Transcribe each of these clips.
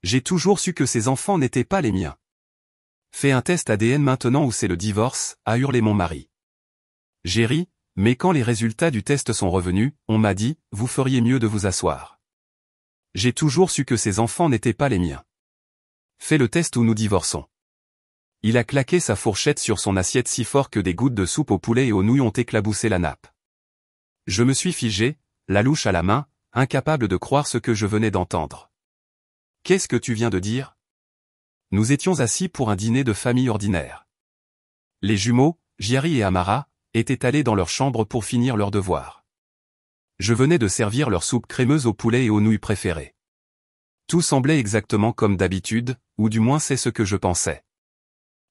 J'ai toujours su que ces enfants n'étaient pas les miens. Fais un test ADN maintenant ou c'est le divorce, a hurlé mon mari. J'ai ri, mais quand les résultats du test sont revenus, on m'a dit, vous feriez mieux de vous asseoir. J'ai toujours su que ces enfants n'étaient pas les miens. Fais le test ou nous divorçons. Il a claqué sa fourchette sur son assiette si fort que des gouttes de soupe au poulet et aux nouilles ont éclaboussé la nappe. Je me suis figé, la louche à la main, incapable de croire ce que je venais d'entendre. Qu'est-ce que tu viens de dire? Nous étions assis pour un dîner de famille ordinaire. Les jumeaux, Giari et Amara, étaient allés dans leur chambre pour finir leurs devoirs. Je venais de servir leur soupe crémeuse au poulet et aux nouilles préférées. Tout semblait exactement comme d'habitude, ou du moins c'est ce que je pensais.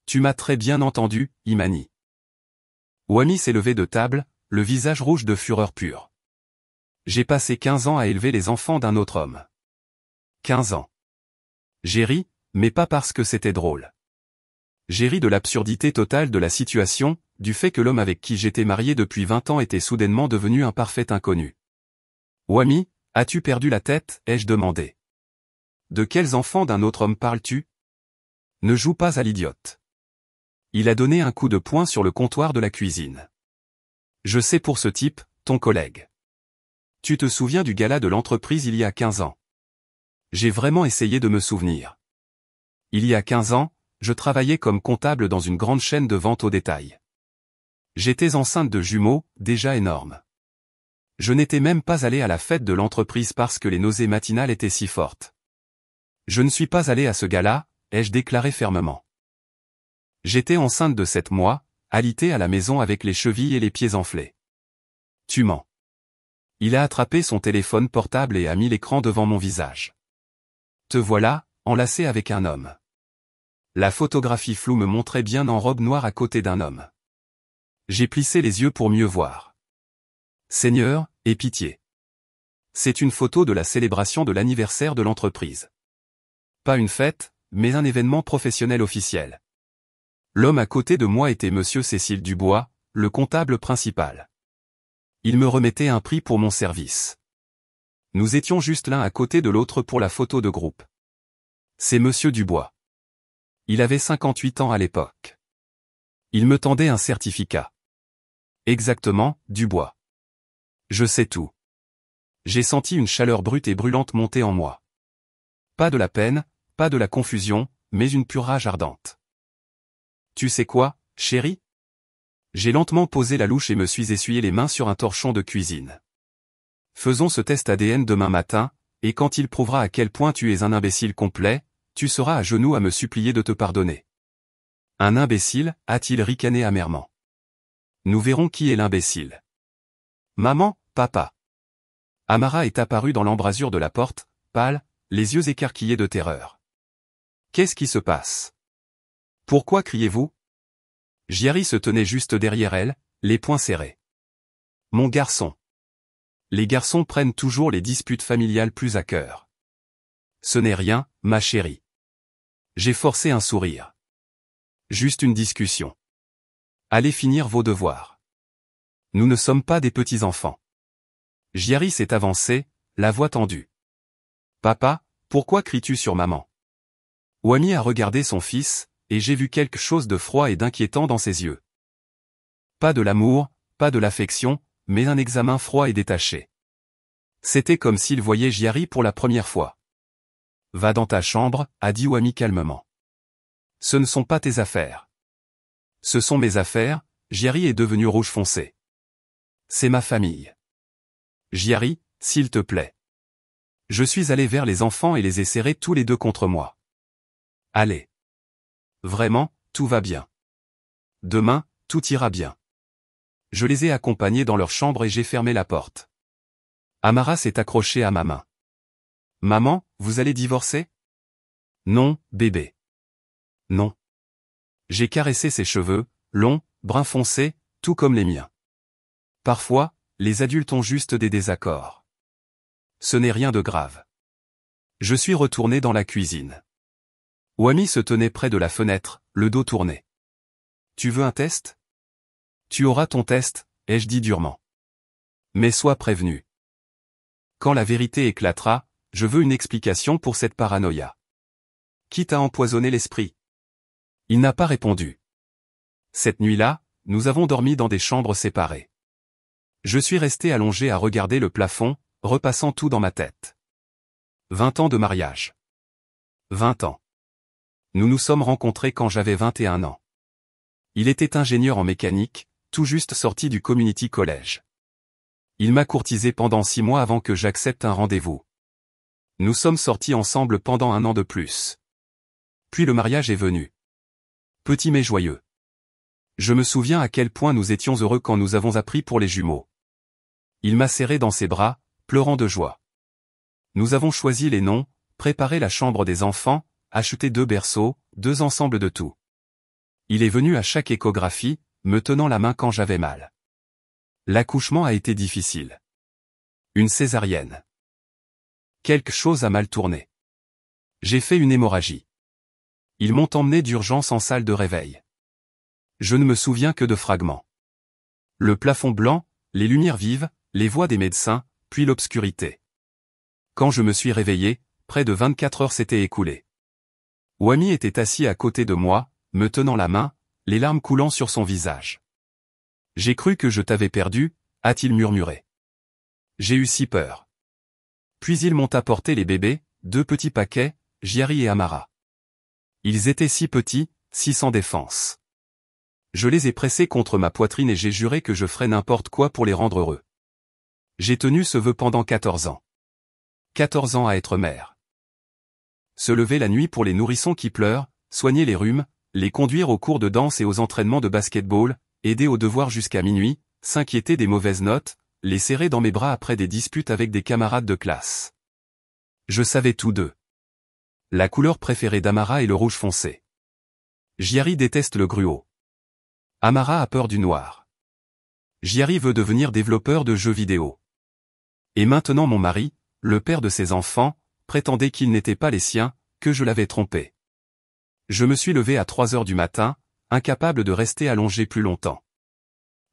Tu m'as très bien entendu, Imani. Wami s'est levé de table, le visage rouge de fureur pure. J'ai passé 15 ans à élever les enfants d'un autre homme. 15 ans. J'ai ri, mais pas parce que c'était drôle. J'ai ri de l'absurdité totale de la situation, du fait que l'homme avec qui j'étais marié depuis 20 ans était soudainement devenu un parfait inconnu. Wami, as-tu perdu la tête, ai-je demandé. De quels enfants d'un autre homme parles-tu? Ne joue pas à l'idiote. Il a donné un coup de poing sur le comptoir de la cuisine. Je sais pour ce type, ton collègue. Tu te souviens du gala de l'entreprise il y a 15 ans? J'ai vraiment essayé de me souvenir. Il y a 15 ans, je travaillais comme comptable dans une grande chaîne de vente au détail. J'étais enceinte de jumeaux, déjà énormes. Je n'étais même pas allé à la fête de l'entreprise parce que les nausées matinales étaient si fortes. Je ne suis pas allé à ce gala, ai-je déclaré fermement. J'étais enceinte de 7 mois, alitée à la maison avec les chevilles et les pieds enflés. Tu mens. Il a attrapé son téléphone portable et a mis l'écran devant mon visage. Te voilà, enlacé avec un homme. La photographie floue me montrait bien en robe noire à côté d'un homme. J'ai plissé les yeux pour mieux voir. Seigneur, aie pitié. C'est une photo de la célébration de l'anniversaire de l'entreprise. Pas une fête, mais un événement professionnel officiel. L'homme à côté de moi était Monsieur Cécile Dubois, le comptable principal. Il me remettait un prix pour mon service. Nous étions juste l'un à côté de l'autre pour la photo de groupe. C'est Monsieur Dubois. Il avait 58 ans à l'époque. Il me tendait un certificat. Exactement, Dubois. Je sais tout. J'ai senti une chaleur brute et brûlante monter en moi. Pas de la peine, pas de la confusion, mais une pure rage ardente. Tu sais quoi, chérie? J'ai lentement posé la louche et me suis essuyé les mains sur un torchon de cuisine. Faisons ce test ADN demain matin, et quand il prouvera à quel point tu es un imbécile complet, tu seras à genoux à me supplier de te pardonner. Un imbécile, a-t-il ricané amèrement. Nous verrons qui est l'imbécile. Maman, papa. Amara est apparue dans l'embrasure de la porte, pâle, les yeux écarquillés de terreur. Qu'est-ce qui se passe? Pourquoi criez-vous? Giari se tenait juste derrière elle, les poings serrés. Mon garçon. Les garçons prennent toujours les disputes familiales plus à cœur. Ce n'est rien, ma chérie. J'ai forcé un sourire. Juste une discussion. Allez finir vos devoirs. Nous ne sommes pas des petits-enfants. Giari s'est avancé, la voix tendue. Papa, pourquoi cries-tu sur maman? Wami a regardé son fils, et j'ai vu quelque chose de froid et d'inquiétant dans ses yeux. Pas de l'amour, pas de l'affection, mais un examen froid et détaché. C'était comme s'il voyait Giari pour la première fois. Va dans ta chambre, a dit Wami calmement. Ce ne sont pas tes affaires. Ce sont mes affaires, Giari est devenu rouge foncé. C'est ma famille. Giari, s'il te plaît. Je suis allé vers les enfants et les ai serrés tous les deux contre moi. Allez. Vraiment, tout va bien. Demain, tout ira bien. Je les ai accompagnés dans leur chambre et j'ai fermé la porte. Amara s'est accrochée à ma main. Maman, vous allez divorcer? Non, bébé. Non. J'ai caressé ses cheveux, longs, brun foncé, tout comme les miens. Parfois, les adultes ont juste des désaccords. Ce n'est rien de grave. Je suis retourné dans la cuisine. Wami se tenait près de la fenêtre, le dos tourné. Tu veux un test? Tu auras ton test, ai-je dit durement. Mais sois prévenu. Quand la vérité éclatera, je veux une explication pour cette paranoïa. quitte à empoisonner l'esprit. Il n'a pas répondu. Cette nuit-là, nous avons dormi dans des chambres séparées. Je suis resté allongé à regarder le plafond, repassant tout dans ma tête. 20 ans de mariage. 20 ans. Nous nous sommes rencontrés quand j'avais 21 ans. Il était ingénieur en mécanique, tout juste sorti du community college. Il m'a courtisé pendant 6 mois avant que j'accepte un rendez-vous. Nous sommes sortis ensemble pendant 1 an de plus. Puis le mariage est venu. Petit mais joyeux. Je me souviens à quel point nous étions heureux quand nous avons appris pour les jumeaux. Il m'a serré dans ses bras, pleurant de joie. Nous avons choisi les noms, préparé la chambre des enfants, acheté 2 berceaux, 2 ensembles de tout. Il est venu à chaque échographie, me tenant la main quand j'avais mal. L'accouchement a été difficile. Une césarienne. Quelque chose a mal tourné. J'ai fait une hémorragie. Ils m'ont emmené d'urgence en salle de réveil. Je ne me souviens que de fragments. Le plafond blanc, les lumières vives, les voix des médecins, puis l'obscurité. Quand je me suis réveillé, près de 24 heures s'étaient écoulées. Wami était assis à côté de moi, me tenant la main, les larmes coulant sur son visage. « J'ai cru que je t'avais perdu », a-t-il murmuré. J'ai eu si peur. Puis ils m'ont apporté les bébés, 2 petits paquets, Jiari et Amara. Ils étaient si petits, si sans défense. Je les ai pressés contre ma poitrine et j'ai juré que je ferais n'importe quoi pour les rendre heureux. J'ai tenu ce vœu pendant 14 ans. 14 ans à être mère. Se lever la nuit pour les nourrissons qui pleurent, soigner les rhumes, les conduire aux cours de danse et aux entraînements de basketball, aider aux devoirs jusqu'à minuit, s'inquiéter des mauvaises notes, les serrer dans mes bras après des disputes avec des camarades de classe. Je savais tout d'eux. La couleur préférée d'Amara est le rouge foncé. Jiari déteste le gruau. Amara a peur du noir. Jiari veut devenir développeur de jeux vidéo. Et maintenant mon mari, le père de ses enfants, prétendait qu'ils n'étaient pas les siens, que je l'avais trompé. Je me suis levé à 3 heures du matin, incapable de rester allongé plus longtemps.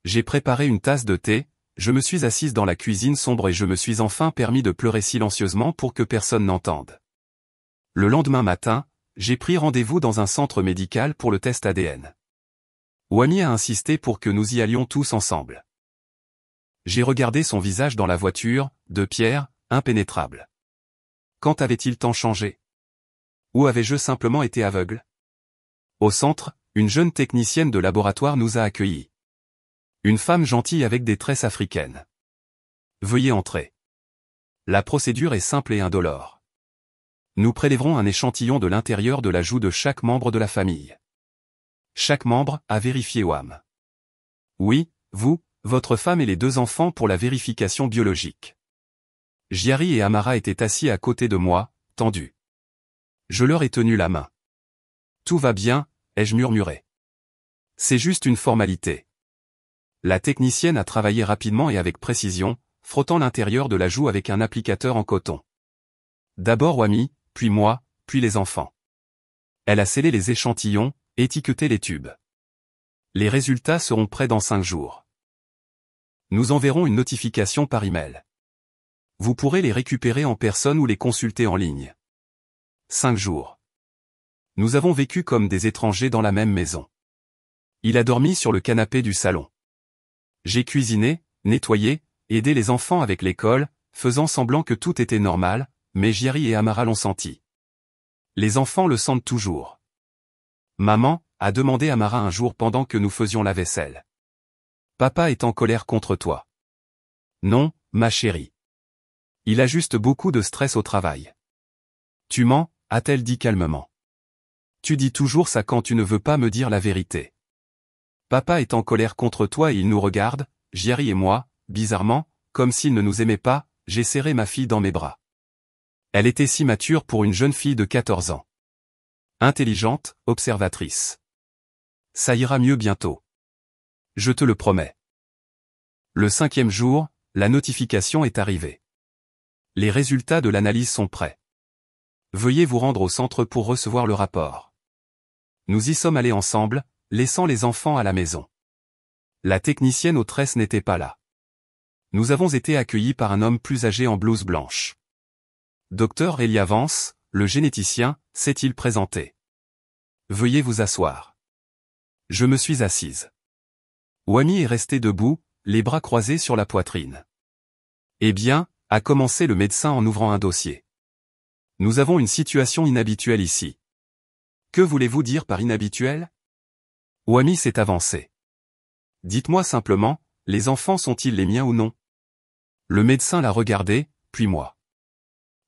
J'ai préparé une tasse de thé, je me suis assise dans la cuisine sombre et je me suis enfin permis de pleurer silencieusement pour que personne n'entende. Le lendemain matin, j'ai pris rendez-vous dans un centre médical pour le test ADN. Wami a insisté pour que nous y allions tous ensemble. J'ai regardé son visage dans la voiture, de pierre, impénétrable. Quand avait-il tant changé? Ou avais-je simplement été aveugle? Au centre, une jeune technicienne de laboratoire nous a accueillis. Une femme gentille avec des tresses africaines. Veuillez entrer. La procédure est simple et indolore. Nous prélèverons un échantillon de l'intérieur de la joue de chaque membre de la famille. Chaque membre a vérifié WAM. Oui, vous, votre femme et les 2 enfants pour la vérification biologique. Jiari et Amara étaient assis à côté de moi, tendus. Je leur ai tenu la main. Tout va bien, ai-je murmuré. C'est juste une formalité. La technicienne a travaillé rapidement et avec précision, frottant l'intérieur de la joue avec un applicateur en coton. D'abord Wami, puis moi, puis les enfants. Elle a scellé les échantillons, étiqueté les tubes. Les résultats seront prêts dans 5 jours. Nous enverrons une notification par email. Vous pourrez les récupérer en personne ou les consulter en ligne. 5 jours. Nous avons vécu comme des étrangers dans la même maison. Il a dormi sur le canapé du salon. J'ai cuisiné, nettoyé, aidé les enfants avec l'école, faisant semblant que tout était normal, mais Jiari et Amara l'ont senti. Les enfants le sentent toujours. Maman, a demandé Amara un jour pendant que nous faisions la vaisselle. Papa est en colère contre toi. Non, ma chérie. Il a juste beaucoup de stress au travail. Tu mens, a-t-elle dit calmement. Tu dis toujours ça quand tu ne veux pas me dire la vérité. Papa est en colère contre toi et il nous regarde, Jiari et moi, bizarrement, comme s'il ne nous aimait pas, j'ai serré ma fille dans mes bras. Elle était si mature pour une jeune fille de 14 ans. Intelligente, observatrice. Ça ira mieux bientôt. Je te le promets. Le 5e jour, la notification est arrivée. Les résultats de l'analyse sont prêts. Veuillez vous rendre au centre pour recevoir le rapport. Nous y sommes allés ensemble, laissant les enfants à la maison. La technicienne aux tresses n'était pas là. Nous avons été accueillis par un homme plus âgé en blouse blanche. Docteur Elia Vance, le généticien, s'est-il présenté. Veuillez vous asseoir. Je me suis assise. Wamy est resté debout, les bras croisés sur la poitrine. Eh bien, a commencé le médecin en ouvrant un dossier. Nous avons une situation inhabituelle ici. Que voulez-vous dire par inhabituel? Wamy s'est avancé. Dites-moi simplement, les enfants sont-ils les miens ou non? Le médecin l'a regardé, puis moi.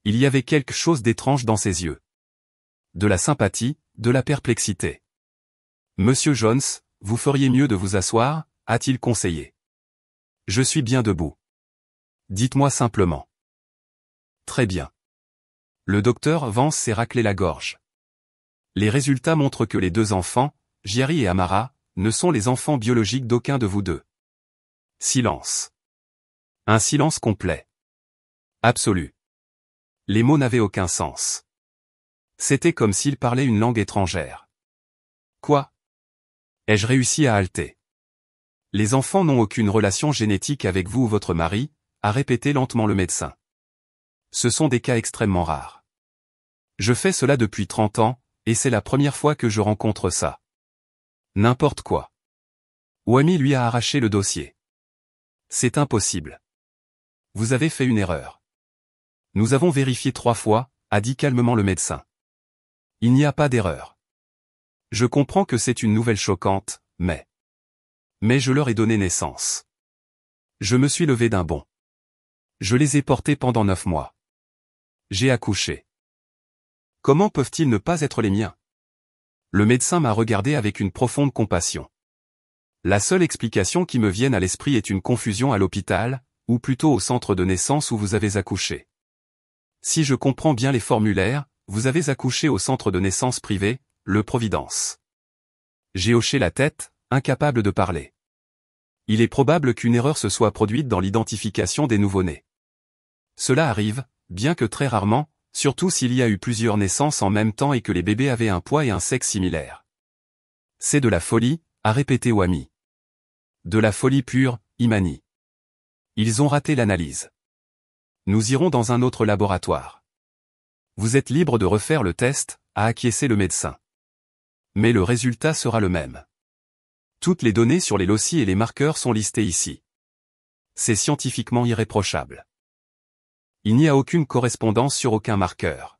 Il y avait quelque chose d'étrange dans ses yeux. De la sympathie, de la perplexité. Monsieur Jones, vous feriez mieux de vous asseoir, a-t-il conseillé. Je suis bien debout. Dites-moi simplement. Très bien. Le docteur Vance s'est raclé la gorge. Les résultats montrent que les deux enfants, Jerry et Amara, ne sont les enfants biologiques d'aucun de vous deux. Silence. Un silence complet. Absolu. Les mots n'avaient aucun sens. C'était comme s'ils parlaient une langue étrangère. Quoi? Ai-je réussi à halter? Les enfants n'ont aucune relation génétique avec vous ou votre mari, a répété lentement le médecin. Ce sont des cas extrêmement rares. Je fais cela depuis 30 ans, et c'est la première fois que je rencontre ça. N'importe quoi. Wamy lui a arraché le dossier. C'est impossible. Vous avez fait une erreur. Nous avons vérifié 3 fois, a dit calmement le médecin. Il n'y a pas d'erreur. Je comprends que c'est une nouvelle choquante, mais je leur ai donné naissance. Je me suis levé d'un bond. Je les ai portés pendant 9 mois. J'ai accouché. Comment peuvent-ils ne pas être les miens? Le médecin m'a regardé avec une profonde compassion. La seule explication qui me vienne à l'esprit est une confusion à l'hôpital, ou plutôt au centre de naissance où vous avez accouché. Si je comprends bien les formulaires, vous avez accouché au centre de naissance privé, le Providence. J'ai hoché la tête, incapable de parler. Il est probable qu'une erreur se soit produite dans l'identification des nouveau-nés. Cela arrive, bien que très rarement, surtout s'il y a eu plusieurs naissances en même temps et que les bébés avaient un poids et un sexe similaires. C'est de la folie, a répété Wamy. De la folie pure, Imani. Ils ont raté l'analyse. Nous irons dans un autre laboratoire. Vous êtes libre de refaire le test, a acquiescé le médecin. Mais le résultat sera le même. Toutes les données sur les loci et les marqueurs sont listées ici. C'est scientifiquement irréprochable. Il n'y a aucune correspondance sur aucun marqueur.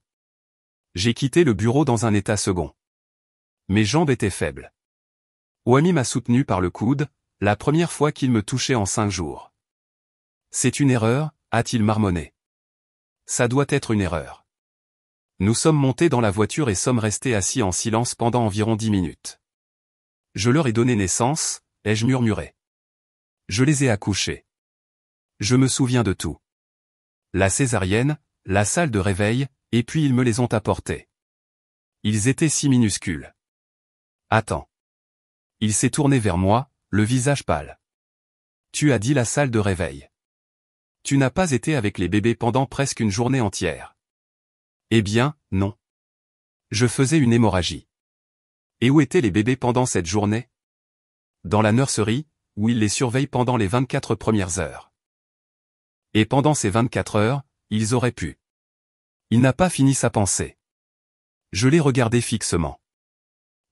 J'ai quitté le bureau dans un état second. Mes jambes étaient faibles. Wamy m'a soutenu par le coude, la première fois qu'il me touchait en 5 jours. C'est une erreur, a-t-il marmonné. Ça doit être une erreur. Nous sommes montés dans la voiture et sommes restés assis en silence pendant environ 10 minutes. Je leur ai donné naissance, ai-je murmuré. Je les ai accouchés. Je me souviens de tout. La césarienne, la salle de réveil, et puis ils me les ont apportés. Ils étaient si minuscules. Attends. Il s'est tourné vers moi, le visage pâle. Tu as dit la salle de réveil. Tu n'as pas été avec les bébés pendant presque une journée entière. Eh bien, non. Je faisais une hémorragie. Et où étaient les bébés pendant cette journée? Dans la nurserie, où ils les surveillent pendant les 24 premières heures. Et pendant ces 24 heures, ils auraient pu. Il n'a pas fini sa pensée. Je l'ai regardé fixement.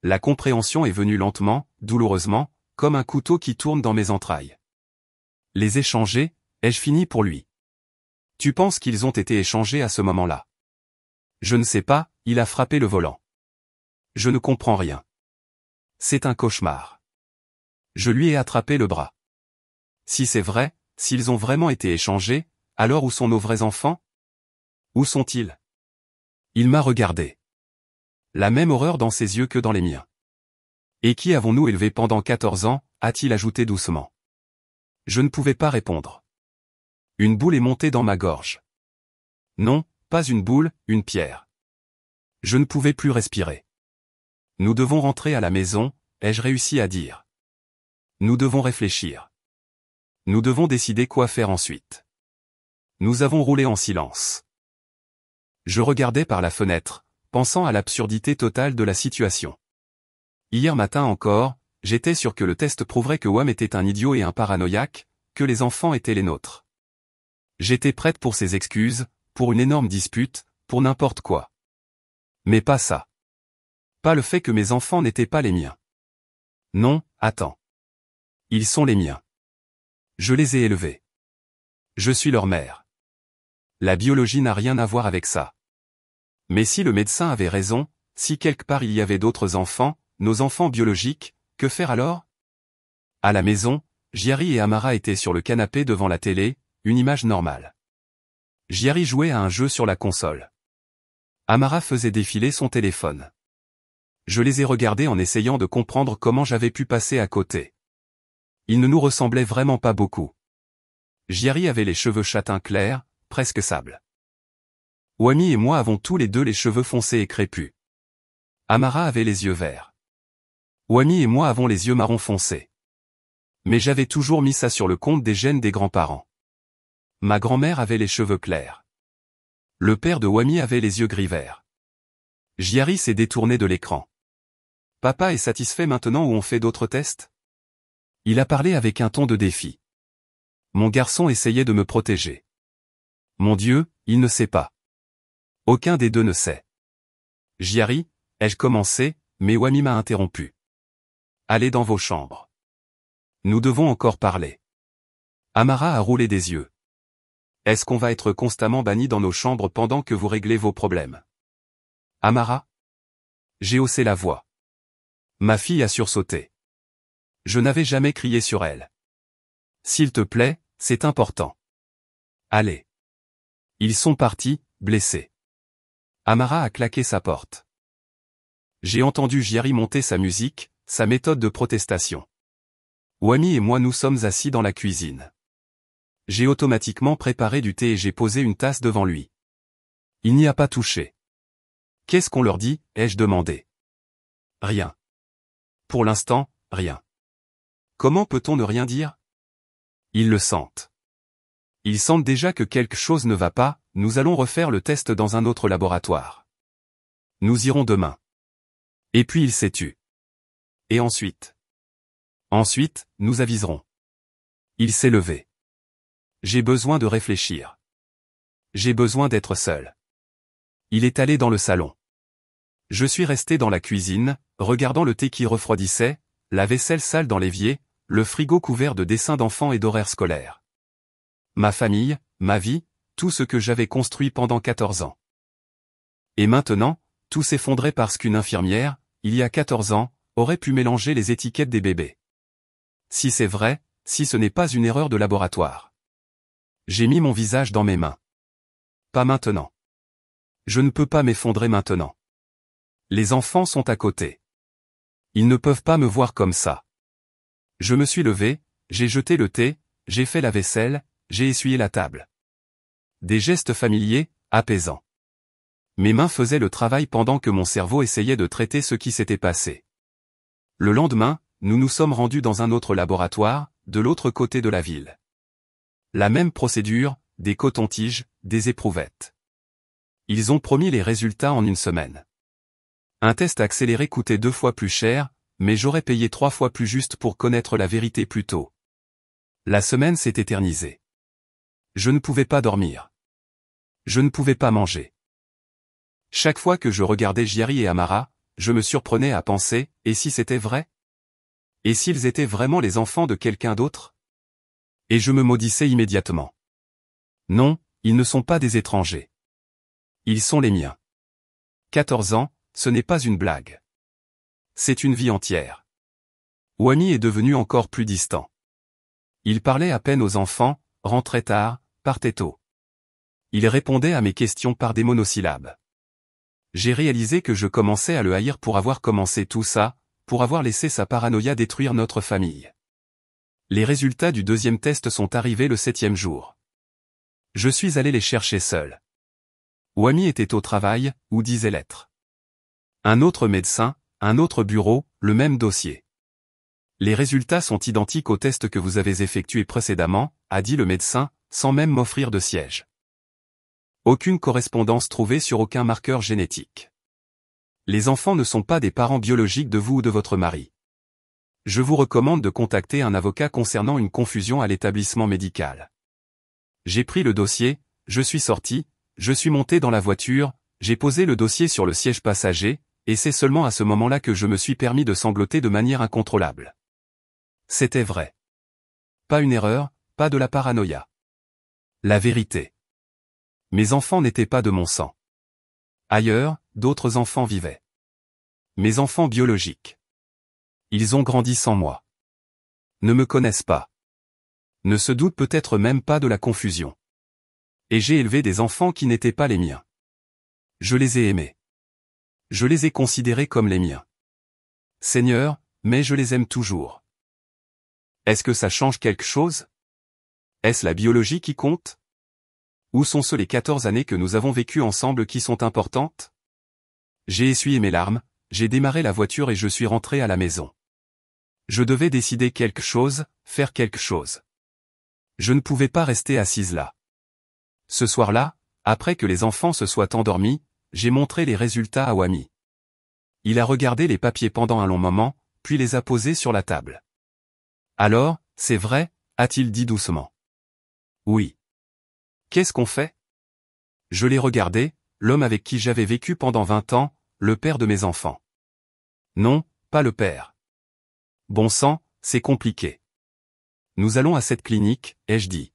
La compréhension est venue lentement, douloureusement, comme un couteau qui tourne dans mes entrailles. Les échanger, ai-je fini pour lui? Tu penses qu'ils ont été échangés à ce moment-là? Je ne sais pas, il a frappé le volant. Je ne comprends rien. C'est un cauchemar. Je lui ai attrapé le bras. Si c'est vrai, s'ils ont vraiment été échangés, alors où sont nos vrais enfants? Où sont-ils? Il m'a regardé. La même horreur dans ses yeux que dans les miens. Et qui avons-nous élevé pendant 14 ans, a-t-il ajouté doucement. Je ne pouvais pas répondre. Une boule est montée dans ma gorge. Non, pas une boule, une pierre. Je ne pouvais plus respirer. Nous devons rentrer à la maison, ai-je réussi à dire. Nous devons réfléchir. Nous devons décider quoi faire ensuite. Nous avons roulé en silence. Je regardais par la fenêtre, pensant à l'absurdité totale de la situation. Hier matin encore, j'étais sûr que le test prouverait que Wam était un idiot et un paranoïaque, que les enfants étaient les nôtres. J'étais prête pour ses excuses, pour une énorme dispute, pour n'importe quoi. Mais pas ça. Pas le fait que mes enfants n'étaient pas les miens. Non, attends. Ils sont les miens. Je les ai élevés. Je suis leur mère. La biologie n'a rien à voir avec ça. Mais si le médecin avait raison, si quelque part il y avait d'autres enfants, nos enfants biologiques, que faire alors? À la maison, Giari et Amara étaient sur le canapé devant la télé, une image normale. Giari jouait à un jeu sur la console. Amara faisait défiler son téléphone. Je les ai regardés en essayant de comprendre comment j'avais pu passer à côté. Ils ne nous ressemblaient vraiment pas beaucoup. Giari avait les cheveux châtain clairs, presque sable. Wami et moi avons tous les deux les cheveux foncés et crépus. Amara avait les yeux verts. Wami et moi avons les yeux marron foncés. Mais j'avais toujours mis ça sur le compte des gènes des grands-parents. Ma grand-mère avait les cheveux clairs. Le père de Wami avait les yeux gris-verts. Giari s'est détourné de l'écran. Papa est satisfait maintenant ou on fait d'autres tests? Il a parlé avec un ton de défi. Mon garçon essayait de me protéger. Mon Dieu, il ne sait pas. Aucun des deux ne sait. Giari, ai-je commencé, mais Wami m'a interrompu. Allez dans vos chambres. Nous devons encore parler. Amara a roulé des yeux. Est-ce qu'on va être constamment banni dans nos chambres pendant que vous réglez vos problèmes? Amara? J'ai haussé la voix. Ma fille a sursauté. Je n'avais jamais crié sur elle. S'il te plaît, c'est important. Allez. Ils sont partis, blessés. Amara a claqué sa porte. J'ai entendu Giari monter sa musique, sa méthode de protestation. Wami et moi nous sommes assis dans la cuisine. J'ai automatiquement préparé du thé et j'ai posé une tasse devant lui. Il n'y a pas touché. Qu'est-ce qu'on leur dit, ai-je demandé. Rien. Pour l'instant, rien. Comment peut-on ne rien dire? Ils le sentent. Ils sentent déjà que quelque chose ne va pas, nous allons refaire le test dans un autre laboratoire. Nous irons demain. Et puis il s'est tu. Et ensuite? Ensuite, nous aviserons. Il s'est levé. J'ai besoin de réfléchir. J'ai besoin d'être seul. Il est allé dans le salon. Je suis resté dans la cuisine, regardant le thé qui refroidissait, la vaisselle sale dans l'évier, le frigo couvert de dessins d'enfants et d'horaires scolaires. Ma famille, ma vie, tout ce que j'avais construit pendant 14 ans. Et maintenant, tout s'effondrait parce qu'une infirmière, il y a 14 ans, aurait pu mélanger les étiquettes des bébés. Si c'est vrai, si ce n'est pas une erreur de laboratoire. J'ai mis mon visage dans mes mains. Pas maintenant. Je ne peux pas m'effondrer maintenant. Les enfants sont à côté. Ils ne peuvent pas me voir comme ça. Je me suis levé, j'ai jeté le thé, j'ai fait la vaisselle, j'ai essuyé la table. Des gestes familiers, apaisants. Mes mains faisaient le travail pendant que mon cerveau essayait de traiter ce qui s'était passé. Le lendemain, nous nous sommes rendus dans un autre laboratoire, de l'autre côté de la ville. La même procédure, des cotons-tiges, des éprouvettes. Ils ont promis les résultats en une semaine. Un test accéléré coûtait 2 fois plus cher, mais j'aurais payé 3 fois plus juste pour connaître la vérité plus tôt. La semaine s'est éternisée. Je ne pouvais pas dormir. Je ne pouvais pas manger. Chaque fois que je regardais Giari et Amara, je me surprenais à penser, et si c'était vrai? Et s'ils étaient vraiment les enfants de quelqu'un d'autre? Et je me maudissais immédiatement. Non, ils ne sont pas des étrangers. Ils sont les miens. 14 ans, ce n'est pas une blague. C'est une vie entière. Wami est devenu encore plus distant. Il parlait à peine aux enfants, rentrait tard, partait tôt. Il répondait à mes questions par des monosyllabes. J'ai réalisé que je commençais à le haïr pour avoir commencé tout ça, pour avoir laissé sa paranoïa détruire notre famille. Les résultats du deuxième test sont arrivés le 7e jour. Je suis allé les chercher seul. Wami était au travail, ou disait l'être. Un autre médecin, un autre bureau, le même dossier. Les résultats sont identiques au test que vous avez effectué précédemment, a dit le médecin, sans même m'offrir de siège. Aucune correspondance trouvée sur aucun marqueur génétique. Les enfants ne sont pas des parents biologiques de vous ou de votre mari. Je vous recommande de contacter un avocat concernant une confusion à l'établissement médical. J'ai pris le dossier, je suis sorti, je suis monté dans la voiture, J'ai posé le dossier sur le siège passager, et c'est seulement à ce moment-là que je me suis permis de sangloter de manière incontrôlable. C'était vrai. Pas une erreur, pas de la paranoïa. La vérité. Mes enfants n'étaient pas de mon sang. Ailleurs, d'autres enfants vivaient. Mes enfants biologiques. Ils ont grandi sans moi. Ne me connaissent pas. Ne se doutent peut-être même pas de la confusion. Et j'ai élevé des enfants qui n'étaient pas les miens. Je les ai aimés. Je les ai considérés comme les miens. Seigneur, mais je les aime toujours. Est-ce que ça change quelque chose? Est-ce la biologie qui compte? Où sont les 14 années que nous avons vécues ensemble qui sont importantes? J'ai essuyé mes larmes, j'ai démarré la voiture et je suis rentré à la maison. Je devais décider quelque chose, faire quelque chose. Je ne pouvais pas rester assise là. Ce soir-là, après que les enfants se soient endormis, j'ai montré les résultats à Wamy. Il a regardé les papiers pendant un long moment, puis les a posés sur la table. Alors, c'est vrai, a-t-il dit doucement. Oui. Qu'est-ce qu'on fait? Je l'ai regardé, l'homme avec qui j'avais vécu pendant 20 ans, le père de mes enfants. Non, pas le père. Bon sang, c'est compliqué. Nous allons à cette clinique, ai-je dit.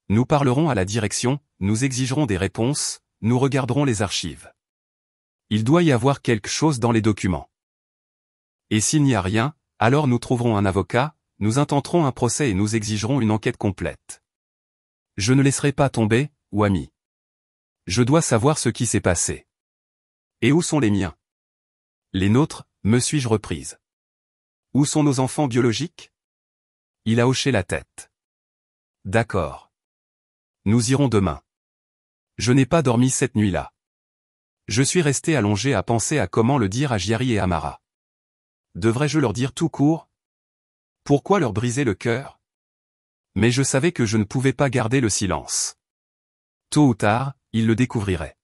Nous parlerons à la direction, nous exigerons des réponses, nous regarderons les archives. Il doit y avoir quelque chose dans les documents. Et s'il n'y a rien, alors nous trouverons un avocat, nous intenterons un procès et nous exigerons une enquête complète. Je ne laisserai pas tomber, Wamy. Je dois savoir ce qui s'est passé. Et où sont les miens? Les nôtres, me suis-je reprise. Où sont nos enfants biologiques? Il a hoché la tête. D'accord. Nous irons demain. Je n'ai pas dormi cette nuit-là. Je suis resté allongé à penser à comment le dire à Giari et Amara. Devrais-je leur dire tout court? Pourquoi leur briser le cœur? Mais je savais que je ne pouvais pas garder le silence. Tôt ou tard, ils le découvriraient.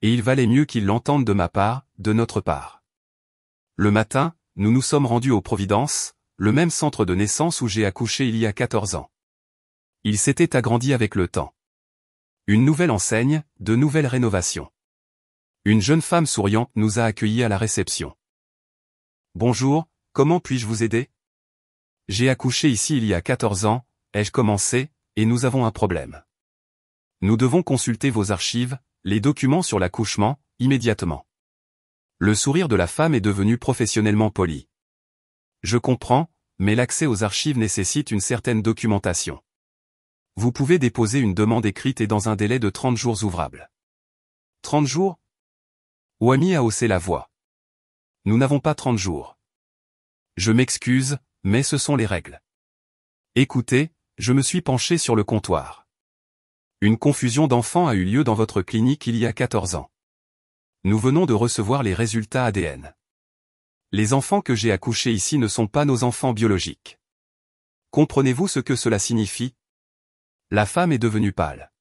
Et il valait mieux qu'ils l'entendent de ma part, de notre part. Le matin, nous nous sommes rendus au Providence, le même centre de naissance où j'ai accouché il y a 14 ans. Il s'était agrandi avec le temps. Une nouvelle enseigne, de nouvelles rénovations. Une jeune femme souriante nous a accueillis à la réception. Bonjour, comment puis-je vous aider? J'ai accouché ici il y a 14 ans, ai-je commencé, et nous avons un problème. Nous devons consulter vos archives, les documents sur l'accouchement, immédiatement. Le sourire de la femme est devenu professionnellement poli. Je comprends, mais l'accès aux archives nécessite une certaine documentation. Vous pouvez déposer une demande écrite et dans un délai de 30 jours ouvrables. 30 jours? Wamy a haussé la voix. Nous n'avons pas 30 jours. Je m'excuse, mais ce sont les règles. Écoutez, je me suis penché sur le comptoir. Une confusion d'enfants a eu lieu dans votre clinique il y a 14 ans. Nous venons de recevoir les résultats ADN. Les enfants que j'ai accouchés ici ne sont pas nos enfants biologiques. Comprenez-vous ce que cela signifie? La femme est devenue pâle.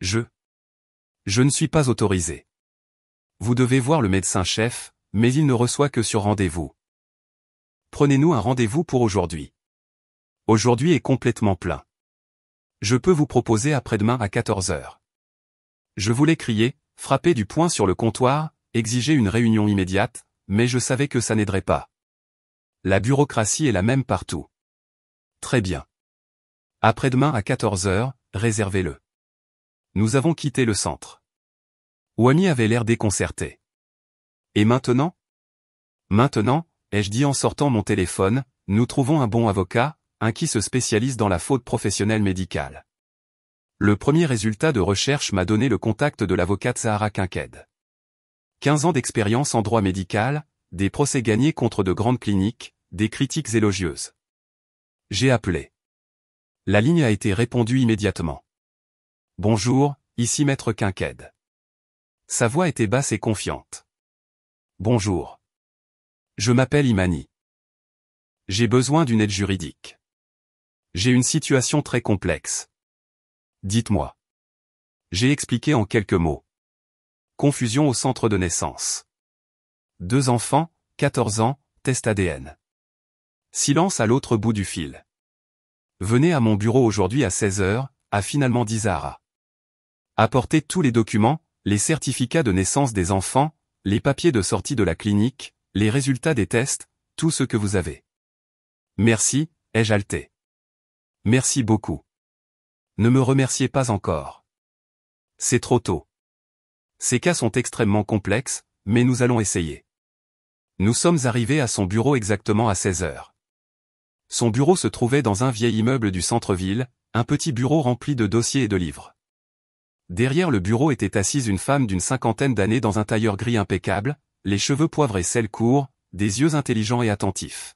Je ne suis pas autorisé. Vous devez voir le médecin-chef, mais il ne reçoit que sur rendez-vous. Prenez-nous un rendez-vous pour aujourd'hui. Aujourd'hui est complètement plein. Je peux vous proposer après-demain à 14 heures. Je voulais crier, frapper du poing sur le comptoir, exiger une réunion immédiate, mais je savais que ça n'aiderait pas. La bureaucratie est la même partout. Très bien. Après-demain à 14 heures, réservez-le. Nous avons quitté le centre. Wamy avait l'air déconcerté. Et maintenant? Maintenant, ai-je dit en sortant mon téléphone, nous trouvons un bon avocat, un qui se spécialise dans la faute professionnelle médicale. Le premier résultat de recherche m'a donné le contact de l'avocate Zahara Quinqued. 15 ans d'expérience en droit médical, des procès gagnés contre de grandes cliniques, des critiques élogieuses. J'ai appelé. La ligne a été répondue immédiatement. Bonjour, ici Maître Quinqued. Sa voix était basse et confiante. Bonjour. Je m'appelle Imani. J'ai besoin d'une aide juridique. J'ai une situation très complexe. Dites-moi. J'ai expliqué en quelques mots. Confusion au centre de naissance. 2 enfants, 14 ans, test ADN. Silence à l'autre bout du fil. Venez à mon bureau aujourd'hui à 16 heures, a finalement dit Zahara. Apportez tous les documents, les certificats de naissance des enfants, les papiers de sortie de la clinique, les résultats des tests, tout ce que vous avez. Merci, ai-je haleté. Merci beaucoup. Ne me remerciez pas encore. C'est trop tôt. Ces cas sont extrêmement complexes, mais nous allons essayer. Nous sommes arrivés à son bureau exactement à 16 heures. Son bureau se trouvait dans un vieil immeuble du centre-ville, un petit bureau rempli de dossiers et de livres. Derrière le bureau était assise une femme d'une cinquantaine d'années dans un tailleur gris impeccable, les cheveux poivre et sel courts, des yeux intelligents et attentifs.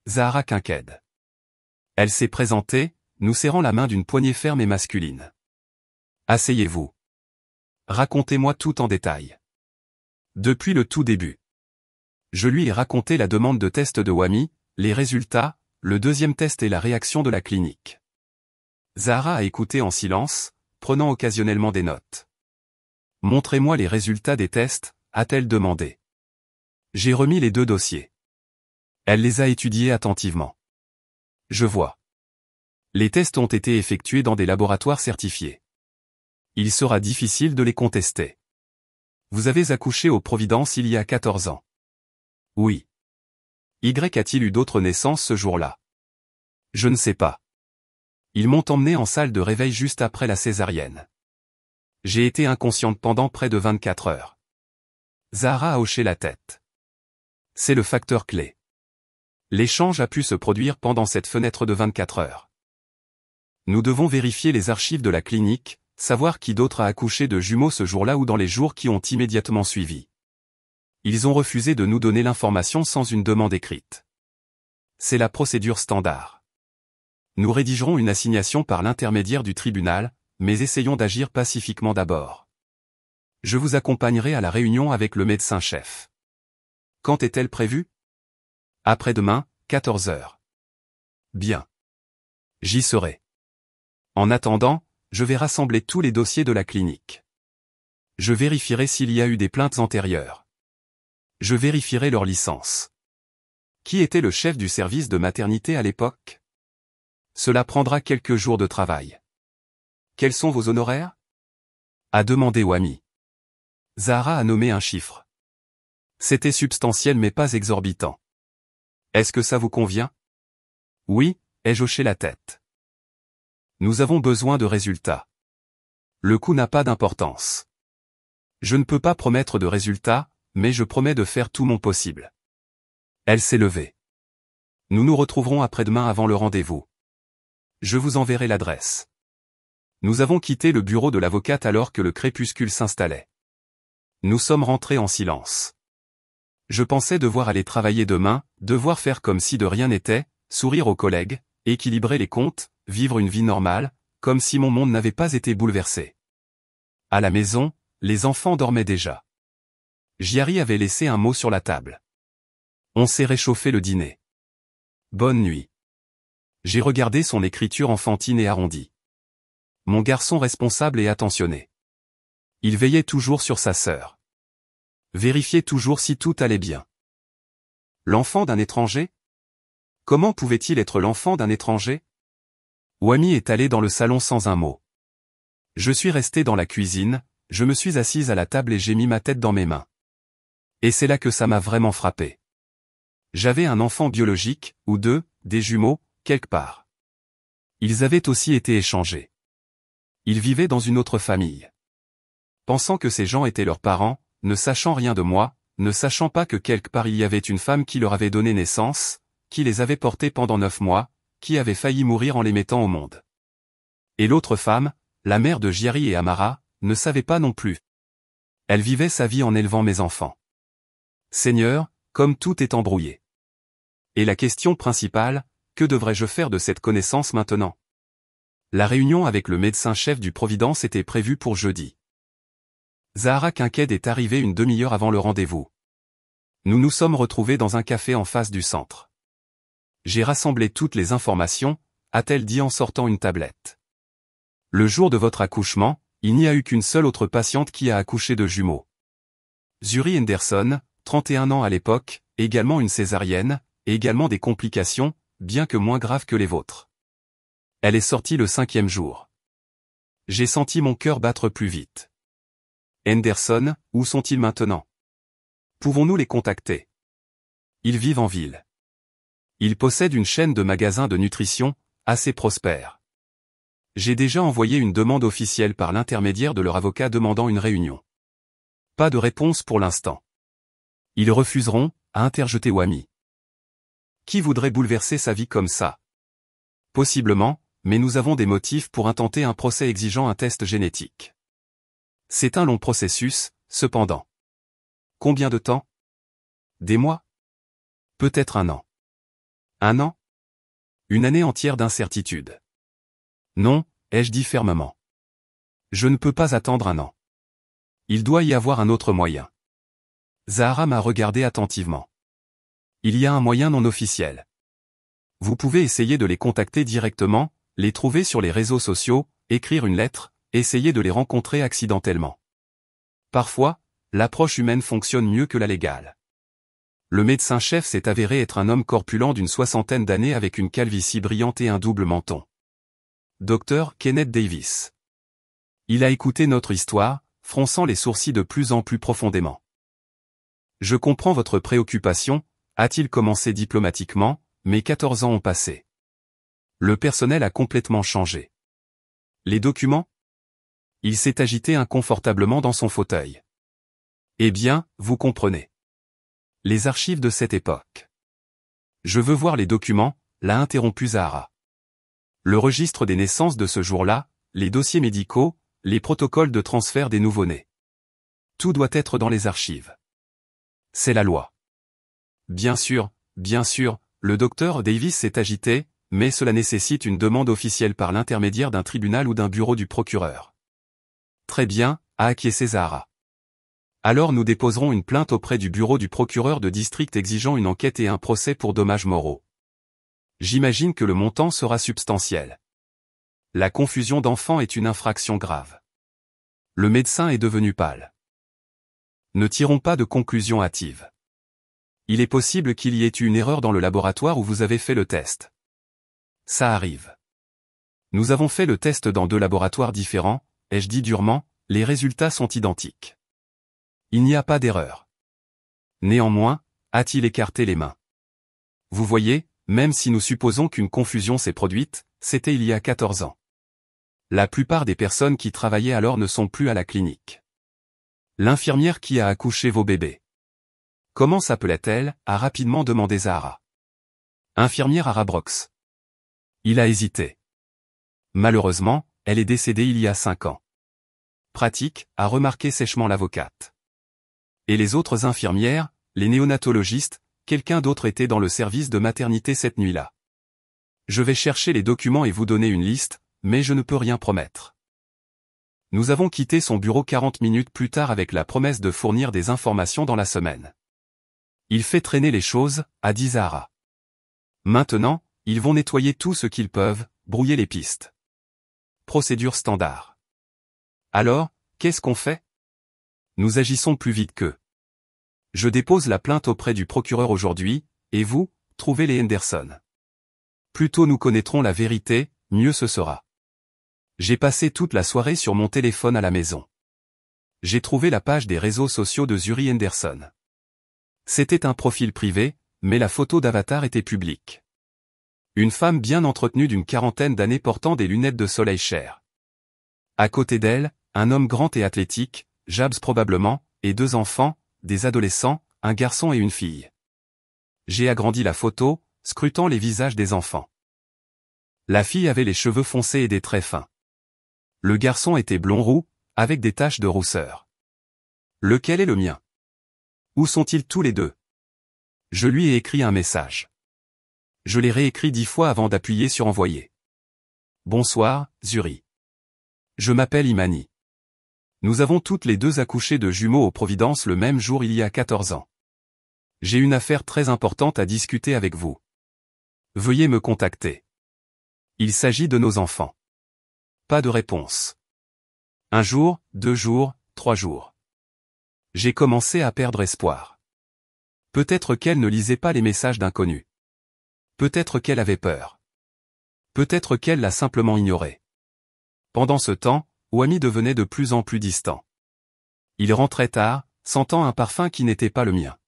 Zahara Kincaid. Elle s'est présentée, nous serrant la main d'une poignée ferme et masculine. Asseyez-vous. Racontez-moi tout en détail. Depuis le tout début. Je lui ai raconté la demande de test de Wami, les résultats, le deuxième test et la réaction de la clinique. Zahara a écouté en silence, prenant occasionnellement des notes. Montrez-moi les résultats des tests, a-t-elle demandé. J'ai remis les deux dossiers. Elle les a étudiés attentivement. Je vois. Les tests ont été effectués dans des laboratoires certifiés. Il sera difficile de les contester. Vous avez accouché au Providence il y a 14 ans. Oui. Y a-t-il eu d'autres naissances ce jour-là? Je ne sais pas. Ils m'ont emmené en salle de réveil juste après la césarienne. J'ai été inconsciente pendant près de 24 heures. Zahara a hoché la tête. C'est le facteur clé. L'échange a pu se produire pendant cette fenêtre de 24 heures. Nous devons vérifier les archives de la clinique, savoir qui d'autre a accouché de jumeaux ce jour-là ou dans les jours qui ont immédiatement suivi. Ils ont refusé de nous donner l'information sans une demande écrite. C'est la procédure standard. Nous rédigerons une assignation par l'intermédiaire du tribunal, mais essayons d'agir pacifiquement d'abord. Je vous accompagnerai à la réunion avec le médecin-chef. Quand est-elle prévue? Après-demain, 14 heures. Bien. J'y serai. En attendant, je vais rassembler tous les dossiers de la clinique. Je vérifierai s'il y a eu des plaintes antérieures. Je vérifierai leur licence. Qui était le chef du service de maternité à l'époque? Cela prendra quelques jours de travail. Quels sont vos honoraires? A demandé Wami. Zahara a nommé un chiffre. C'était substantiel mais pas exorbitant. Est-ce que ça vous convient? Oui, ai-je hoché la tête. Nous avons besoin de résultats. Le coût n'a pas d'importance. Je ne peux pas promettre de résultats, mais je promets de faire tout mon possible. Elle s'est levée. Nous nous retrouverons après-demain avant le rendez-vous. Je vous enverrai l'adresse. Nous avons quitté le bureau de l'avocate alors que le crépuscule s'installait. Nous sommes rentrés en silence. Je pensais devoir aller travailler demain, devoir faire comme si de rien n'était, sourire aux collègues, équilibrer les comptes, vivre une vie normale, comme si mon monde n'avait pas été bouleversé. À la maison, les enfants dormaient déjà. Giari avait laissé un mot sur la table. On s'est réchauffé le dîner. Bonne nuit. J'ai regardé son écriture enfantine et arrondie. Mon garçon responsable et attentionné. Il veillait toujours sur sa sœur. Vérifiait toujours si tout allait bien. L'enfant d'un étranger? Comment pouvait-il être l'enfant d'un étranger? Wami est allé dans le salon sans un mot. Je suis resté dans la cuisine, je me suis assise à la table et j'ai mis ma tête dans mes mains. Et c'est là que ça m'a vraiment frappé. J'avais un enfant biologique, ou deux, des jumeaux, quelque part. Ils avaient aussi été échangés. Ils vivaient dans une autre famille. Pensant que ces gens étaient leurs parents, ne sachant rien de moi, ne sachant pas que quelque part il y avait une femme qui leur avait donné naissance, qui les avait portés pendant 9 mois, qui avait failli mourir en les mettant au monde. Et l'autre femme, la mère de Giari et Amara, ne savait pas non plus. Elle vivait sa vie en élevant mes enfants. Seigneur, comme tout est embrouillé. Et la question principale, que devrais-je faire de cette connaissance maintenant? La réunion avec le médecin-chef du Providence était prévue pour jeudi. Zahara Kincaid est arrivée une demi-heure avant le rendez-vous. Nous nous sommes retrouvés dans un café en face du centre. J'ai rassemblé toutes les informations, a-t-elle dit en sortant une tablette. Le jour de votre accouchement, il n'y a eu qu'une seule autre patiente qui a accouché de jumeaux. Zuri Henderson, 31 ans à l'époque, également une césarienne, et également des complications, bien que moins graves que les vôtres. Elle est sortie le 5e jour. J'ai senti mon cœur battre plus vite. Henderson, où sont-ils maintenant? Pouvons-nous les contacter? Ils vivent en ville. Ils possèdent une chaîne de magasins de nutrition, assez prospère. J'ai déjà envoyé une demande officielle par l'intermédiaire de leur avocat demandant une réunion. Pas de réponse pour l'instant. Ils refuseront, a interjeté Wami. Qui voudrait bouleverser sa vie comme ça? Possiblement, mais nous avons des motifs pour intenter un procès exigeant un test génétique. C'est un long processus, cependant. Combien de temps? Des mois? Peut-être un an. Un an? Une année entière d'incertitude. Non, ai-je dit fermement. Je ne peux pas attendre un an. Il doit y avoir un autre moyen. Zahara m'a regardé attentivement. Il y a un moyen non officiel. Vous pouvez essayer de les contacter directement, les trouver sur les réseaux sociaux, écrire une lettre, essayer de les rencontrer accidentellement. Parfois, l'approche humaine fonctionne mieux que la légale. Le médecin-chef s'est avéré être un homme corpulent d'une 60aine d'années avec une calvitie brillante et un double menton. Dr. Kenneth Davis. Il a écouté notre histoire, fronçant les sourcils de plus en plus profondément. Je comprends votre préoccupation, a-t-il commencé diplomatiquement, mais 14 ans ont passé. Le personnel a complètement changé. Les documents? Il s'est agité inconfortablement dans son fauteuil. Eh bien, vous comprenez. Les archives de cette époque. Je veux voir les documents, l'a interrompu Zahara. Le registre des naissances de ce jour-là, les dossiers médicaux, les protocoles de transfert des nouveau-nés. Tout doit être dans les archives. C'est la loi. Bien sûr, le docteur Davis s'est agité, mais cela nécessite une demande officielle par l'intermédiaire d'un tribunal ou d'un bureau du procureur. Très bien, a acquiescé Zahara. Alors nous déposerons une plainte auprès du bureau du procureur de district exigeant une enquête et un procès pour dommages moraux. J'imagine que le montant sera substantiel. La confusion d'enfants est une infraction grave. Le médecin est devenu pâle. Ne tirons pas de conclusion hâtive. Il est possible qu'il y ait eu une erreur dans le laboratoire où vous avez fait le test. Ça arrive. Nous avons fait le test dans 2 laboratoires différents, ai-je dit durement, les résultats sont identiques. Il n'y a pas d'erreur. Néanmoins, a-t-il écarté les mains. Vous voyez, même si nous supposons qu'une confusion s'est produite, c'était il y a 14 ans. La plupart des personnes qui travaillaient alors ne sont plus à la clinique. L'infirmière qui a accouché vos bébés. Comment s'appelait-elle, a rapidement demandé Zahara. Infirmière Arabrox. Il a hésité. Malheureusement, elle est décédée il y a 5 ans. Pratique, a remarqué sèchement l'avocate. Et les autres infirmières, les néonatologistes, quelqu'un d'autre était dans le service de maternité cette nuit-là. Je vais chercher les documents et vous donner une liste, mais je ne peux rien promettre. Nous avons quitté son bureau 40 minutes plus tard avec la promesse de fournir des informations dans la semaine. Il fait traîner les choses, a dit Zahara. Maintenant, ils vont nettoyer tout ce qu'ils peuvent, brouiller les pistes. Procédure standard. Alors, qu'est-ce qu'on fait? Nous agissons plus vite qu'eux. Je dépose la plainte auprès du procureur aujourd'hui, et vous, trouvez les Henderson. Plus tôt nous connaîtrons la vérité, mieux ce sera. J'ai passé toute la soirée sur mon téléphone à la maison. J'ai trouvé la page des réseaux sociaux de Zuri Henderson. C'était un profil privé, mais la photo d'avatar était publique. Une femme bien entretenue d'une 40aine d'années portant des lunettes de soleil chères. À côté d'elle, un homme grand et athlétique, Jabs probablement, et 2 enfants, des adolescents, un garçon et une fille. J'ai agrandi la photo, scrutant les visages des enfants. La fille avait les cheveux foncés et des traits fins. Le garçon était blond roux, avec des taches de rousseur. Lequel est le mien? Où sont-ils tous les 2? Je lui ai écrit un message. Je l'ai réécrit 10 fois avant d'appuyer sur envoyer. Bonsoir, Zuri. Je m'appelle Imani. Nous avons toutes les 2 accouché de jumeaux aux Providence le même jour il y a 14 ans. J'ai une affaire très importante à discuter avec vous. Veuillez me contacter. Il s'agit de nos enfants. Pas de réponse. 1 jour, 2 jours, 3 jours. J'ai commencé à perdre espoir. Peut-être qu'elle ne lisait pas les messages d'inconnus. Peut-être qu'elle avait peur. Peut-être qu'elle l'a simplement ignoré. Pendant ce temps, Wami devenait de plus en plus distant. Il rentrait tard, sentant un parfum qui n'était pas le mien.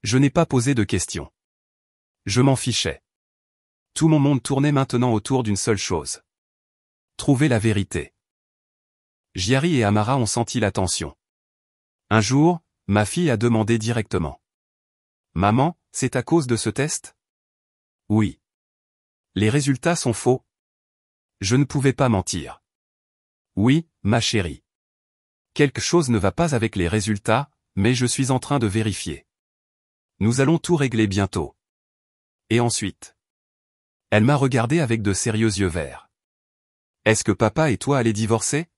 Je n'ai pas posé de questions. Je m'en fichais. Tout mon monde tournait maintenant autour d'une seule chose. Trouver la vérité. Giari et Amara ont senti la tension. Un jour, ma fille a demandé directement. Maman, c'est à cause de ce test? Oui. Les résultats sont faux. Je ne pouvais pas mentir. Oui, ma chérie. Quelque chose ne va pas avec les résultats, mais je suis en train de vérifier. Nous allons tout régler bientôt. Et ensuite? Elle m'a regardé avec de sérieux yeux verts. Est-ce que papa et toi allez divorcer?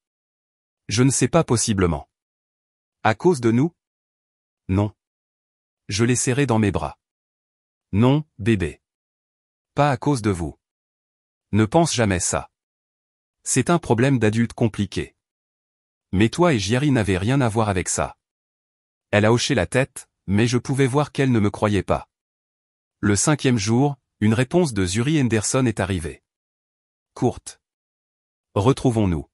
Je ne sais pas possiblement. À cause de nous? Non. Je l'ai serré dans mes bras. Non, bébé. Pas à cause de vous. Ne pense jamais ça. C'est un problème d'adulte compliqué. Mais toi et Giari n'avaient rien à voir avec ça. Elle a hoché la tête, mais je pouvais voir qu'elle ne me croyait pas. Le 5e jour, une réponse de Zuri Henderson est arrivée. Courte. Retrouvons-nous.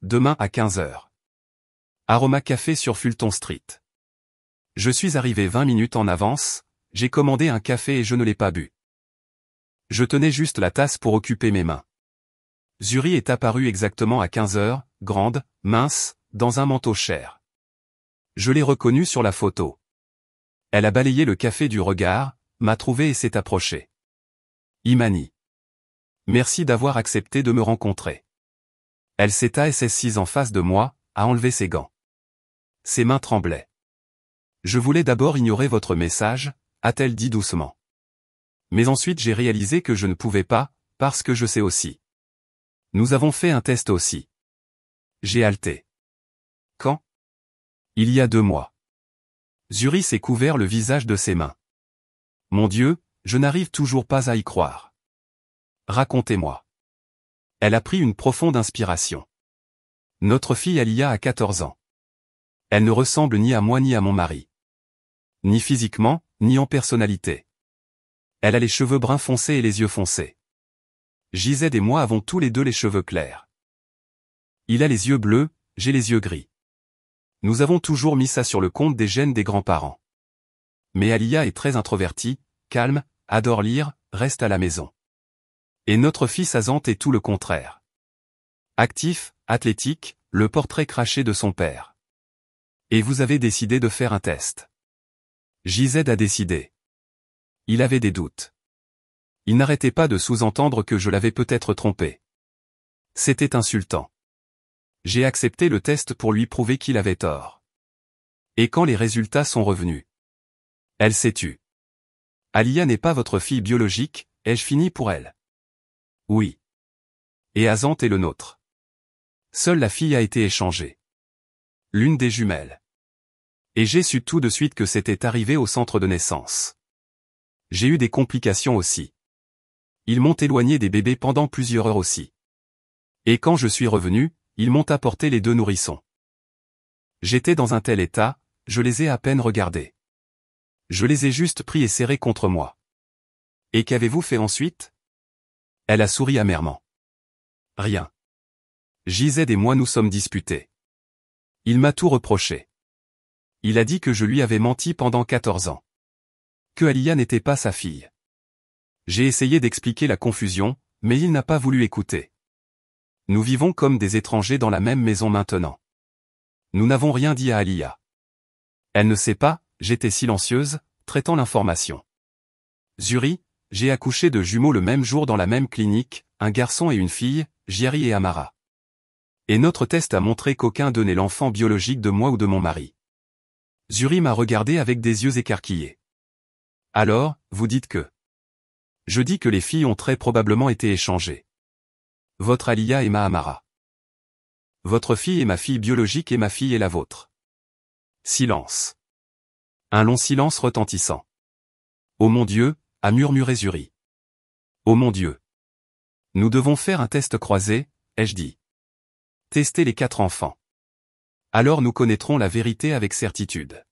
Demain à 15h. Aroma Café sur Fulton Street. Je suis arrivé 20 minutes en avance, j'ai commandé un café et je ne l'ai pas bu. Je tenais juste la tasse pour occuper mes mains. Zuri est apparue exactement à 15h, grande, mince, dans un manteau cher. Je l'ai reconnue sur la photo. Elle a balayé le café du regard, m'a trouvé et s'est approchée. Imani. Merci d'avoir accepté de me rencontrer. Elle s'est assise en face de moi, a enlevé ses gants. Ses mains tremblaient. Je voulais d'abord ignorer votre message, a-t-elle dit doucement. Mais ensuite j'ai réalisé que je ne pouvais pas, parce que je sais aussi. Nous avons fait un test aussi. J'ai halté. Quand? Il y a 2 mois. Zuri s'est couvert le visage de ses mains. Mon Dieu, je n'arrive toujours pas à y croire. Racontez-moi. Elle a pris une profonde inspiration. Notre fille Alia a 14 ans. Elle ne ressemble ni à moi ni à mon mari. Ni physiquement, ni en personnalité. Elle a les cheveux bruns foncés et les yeux foncés. Gisèle et moi avons tous les deux les cheveux clairs. Il a les yeux bleus, j'ai les yeux gris. Nous avons toujours mis ça sur le compte des gènes des grands-parents. Mais Alia est très introvertie, calme, adore lire, reste à la maison. Et notre fils Azant est tout le contraire. Actif, athlétique, le portrait craché de son père. Et vous avez décidé de faire un test. Gisèle a décidé. Il avait des doutes. Il n'arrêtait pas de sous-entendre que je l'avais peut-être trompé. C'était insultant. J'ai accepté le test pour lui prouver qu'il avait tort. Et quand les résultats sont revenus, elle s'est tue. Alia n'est pas votre fille biologique, ai-je fini pour elle? Oui. Et Azant est le nôtre. Seule la fille a été échangée. L'une des jumelles. Et j'ai su tout de suite que c'était arrivé au centre de naissance. J'ai eu des complications aussi. Ils m'ont éloigné des bébés pendant plusieurs heures aussi. Et quand je suis revenu, ils m'ont apporté les 2 nourrissons. J'étais dans un tel état, je les ai à peine regardés. Je les ai juste pris et serrés contre moi. Et qu'avez-vous fait ensuite? Elle a souri amèrement. Rien. Gisèle et moi nous sommes disputés. Il m'a tout reproché. Il a dit que je lui avais menti pendant 14 ans. Que Alia n'était pas sa fille. J'ai essayé d'expliquer la confusion, mais il n'a pas voulu écouter. Nous vivons comme des étrangers dans la même maison maintenant. Nous n'avons rien dit à Alia. Elle ne sait pas, j'étais silencieuse, traitant l'information. Zuri, j'ai accouché de jumeaux le même jour dans la même clinique, un garçon et une fille, Giari et Amara. Et notre test a montré qu'aucun d'eux n'est l'enfant biologique de moi ou de mon mari. Zuri m'a regardé avec des yeux écarquillés. Alors, vous dites que? Je dis que les filles ont très probablement été échangées. Votre Alia et ma Amara. Votre fille est ma fille biologique et ma fille est la vôtre. Silence. Un long silence retentissant. Oh mon Dieu, a murmuré Zuri. Oh mon Dieu. Nous devons faire un test croisé, ai-je dit. Tester les 4 enfants. Alors nous connaîtrons la vérité avec certitude.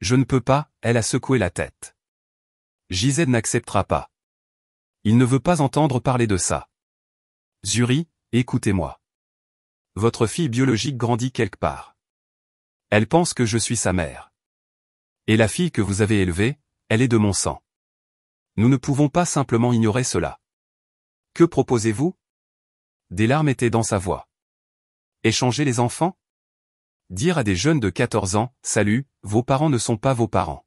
Je ne peux pas, elle a secoué la tête. Gisèle n'acceptera pas. Il ne veut pas entendre parler de ça. Zuri, écoutez-moi. Votre fille biologique grandit quelque part. Elle pense que je suis sa mère. Et la fille que vous avez élevée, elle est de mon sang. Nous ne pouvons pas simplement ignorer cela. Que proposez-vous? Des larmes étaient dans sa voix. Échanger les enfants? Dire à des jeunes de 14 ans, « Salut, vos parents ne sont pas vos parents.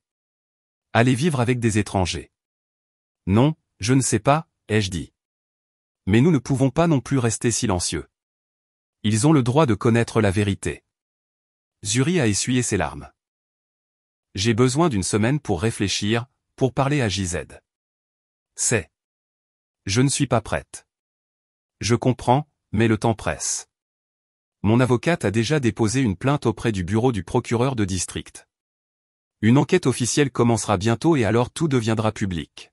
Allez vivre avec des étrangers. » Non, je ne sais pas, ai-je dit. Mais nous ne pouvons pas non plus rester silencieux. Ils ont le droit de connaître la vérité. Zuri a essuyé ses larmes. J'ai besoin d'une semaine pour réfléchir, pour parler à JZ. C'est. Je ne suis pas prête. Je comprends, mais le temps presse. Mon avocate a déjà déposé une plainte auprès du bureau du procureur de district. Une enquête officielle commencera bientôt et alors tout deviendra public.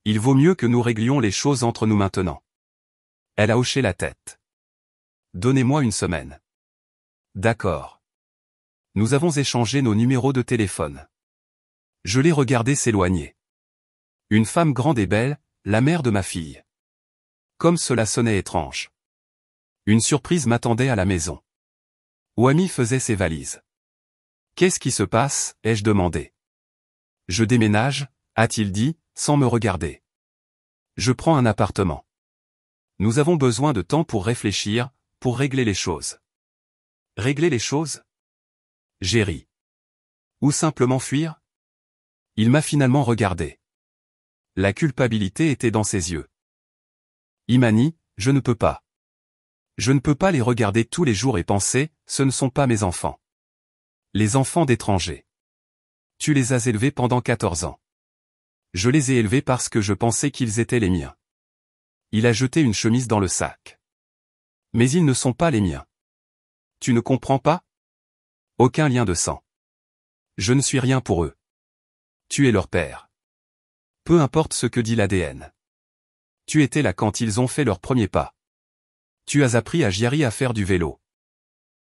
Il vaut mieux que nous réglions les choses entre nous maintenant. Elle a hoché la tête. Donnez-moi une semaine. D'accord. Nous avons échangé nos numéros de téléphone. Je l'ai regardé s'éloigner. Une femme grande et belle, la mère de ma fille. Comme cela sonnait étrange. Une surprise m'attendait à la maison. Wami faisait ses valises. Qu'est-ce qui se passe, ai-je demandé. Je déménage, a-t-il dit, sans me regarder. Je prends un appartement. Nous avons besoin de temps pour réfléchir, pour régler les choses. Régler les choses? J'ai ri. Ou simplement fuir? Il m'a finalement regardé. La culpabilité était dans ses yeux. Imani, je ne peux pas. Je ne peux pas les regarder tous les jours et penser, ce ne sont pas mes enfants. Les enfants d'étrangers. Tu les as élevés pendant 14 ans. Je les ai élevés parce que je pensais qu'ils étaient les miens. Il a jeté une chemise dans le sac. Mais ils ne sont pas les miens. Tu ne comprends pas? Aucun lien de sang. Je ne suis rien pour eux. Tu es leur père. Peu importe ce que dit l'ADN. Tu étais là quand ils ont fait leur premier pas. Tu as appris à Jiari à faire du vélo.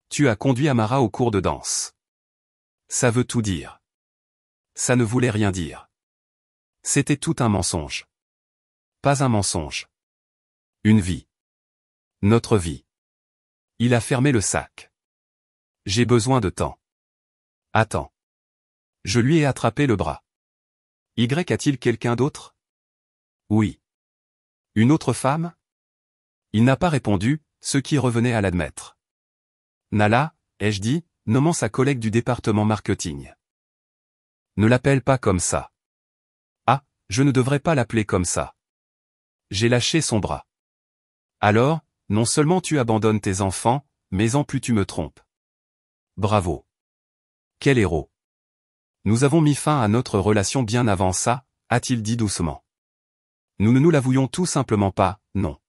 Tu as conduit Amara au cours de danse. Ça veut tout dire. Ça ne voulait rien dire. C'était tout un mensonge. Pas un mensonge. Une vie. Notre vie. Il a fermé le sac. J'ai besoin de temps. Attends. Je lui ai attrapé le bras. Y a-t-il quelqu'un d'autre? Oui. Une autre femme? Il n'a pas répondu, ce qui revenait à l'admettre. Nala, ai-je dit, nommant sa collègue du département marketing. Ne l'appelle pas comme ça. Ah, je ne devrais pas l'appeler comme ça. J'ai lâché son bras. Alors, non seulement tu abandonnes tes enfants, mais en plus tu me trompes. Bravo. Quel héros. Nous avons mis fin à notre relation bien avant ça, a-t-il dit doucement. Nous ne nous l'avouions tout simplement pas, non.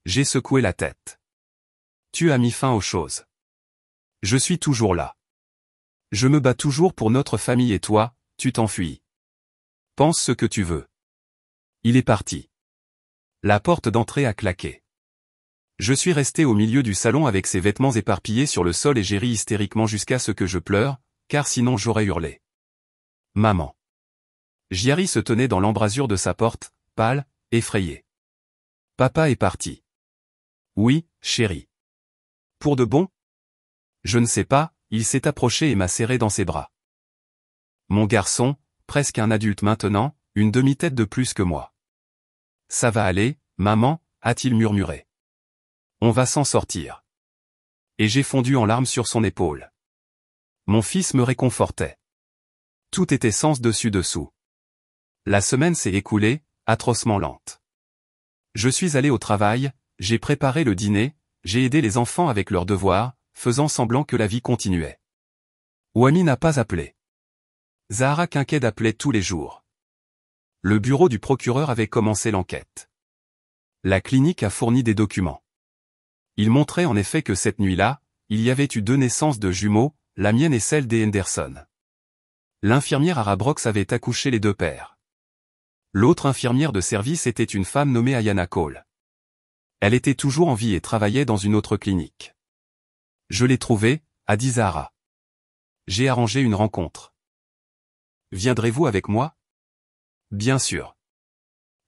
J'ai secoué la tête. Tu as mis fin aux choses. Je suis toujours là. Je me bats toujours pour notre famille et toi, tu t'enfuis. Pense ce que tu veux. Il est parti. La porte d'entrée a claqué. Je suis resté au milieu du salon avec ses vêtements éparpillés sur le sol et j'ai ri hystériquement jusqu'à ce que je pleure, car sinon j'aurais hurlé. Maman. Jiari se tenait dans l'embrasure de sa porte, pâle, effrayée. Papa est parti. Oui, chérie. Pour de bon? Je ne sais pas, il s'est approché et m'a serré dans ses bras. Mon garçon, presque un adulte maintenant, une demi-tête de plus que moi. Ça va aller, maman, a-t-il murmuré. On va s'en sortir. Et j'ai fondu en larmes sur son épaule. Mon fils me réconfortait. Tout était sens dessus dessous. La semaine s'est écoulée, atrocement lente. Je suis allé au travail, j'ai préparé le dîner, j'ai aidé les enfants avec leurs devoirs, faisant semblant que la vie continuait. Wami n'a pas appelé. Zahara Kinked appelait tous les jours. Le bureau du procureur avait commencé l'enquête. La clinique a fourni des documents. Il montrait en effet que cette nuit-là, il y avait eu 2 naissances de jumeaux, la mienne et celle des Henderson. L'infirmière Arabrox avait accouché les 2 pères. L'autre infirmière de service était une femme nommée Ayana Cole. Elle était toujours en vie et travaillait dans une autre clinique. Je l'ai trouvée, a dit Zahara. J'ai arrangé une rencontre. Viendrez-vous avec moi? Bien sûr.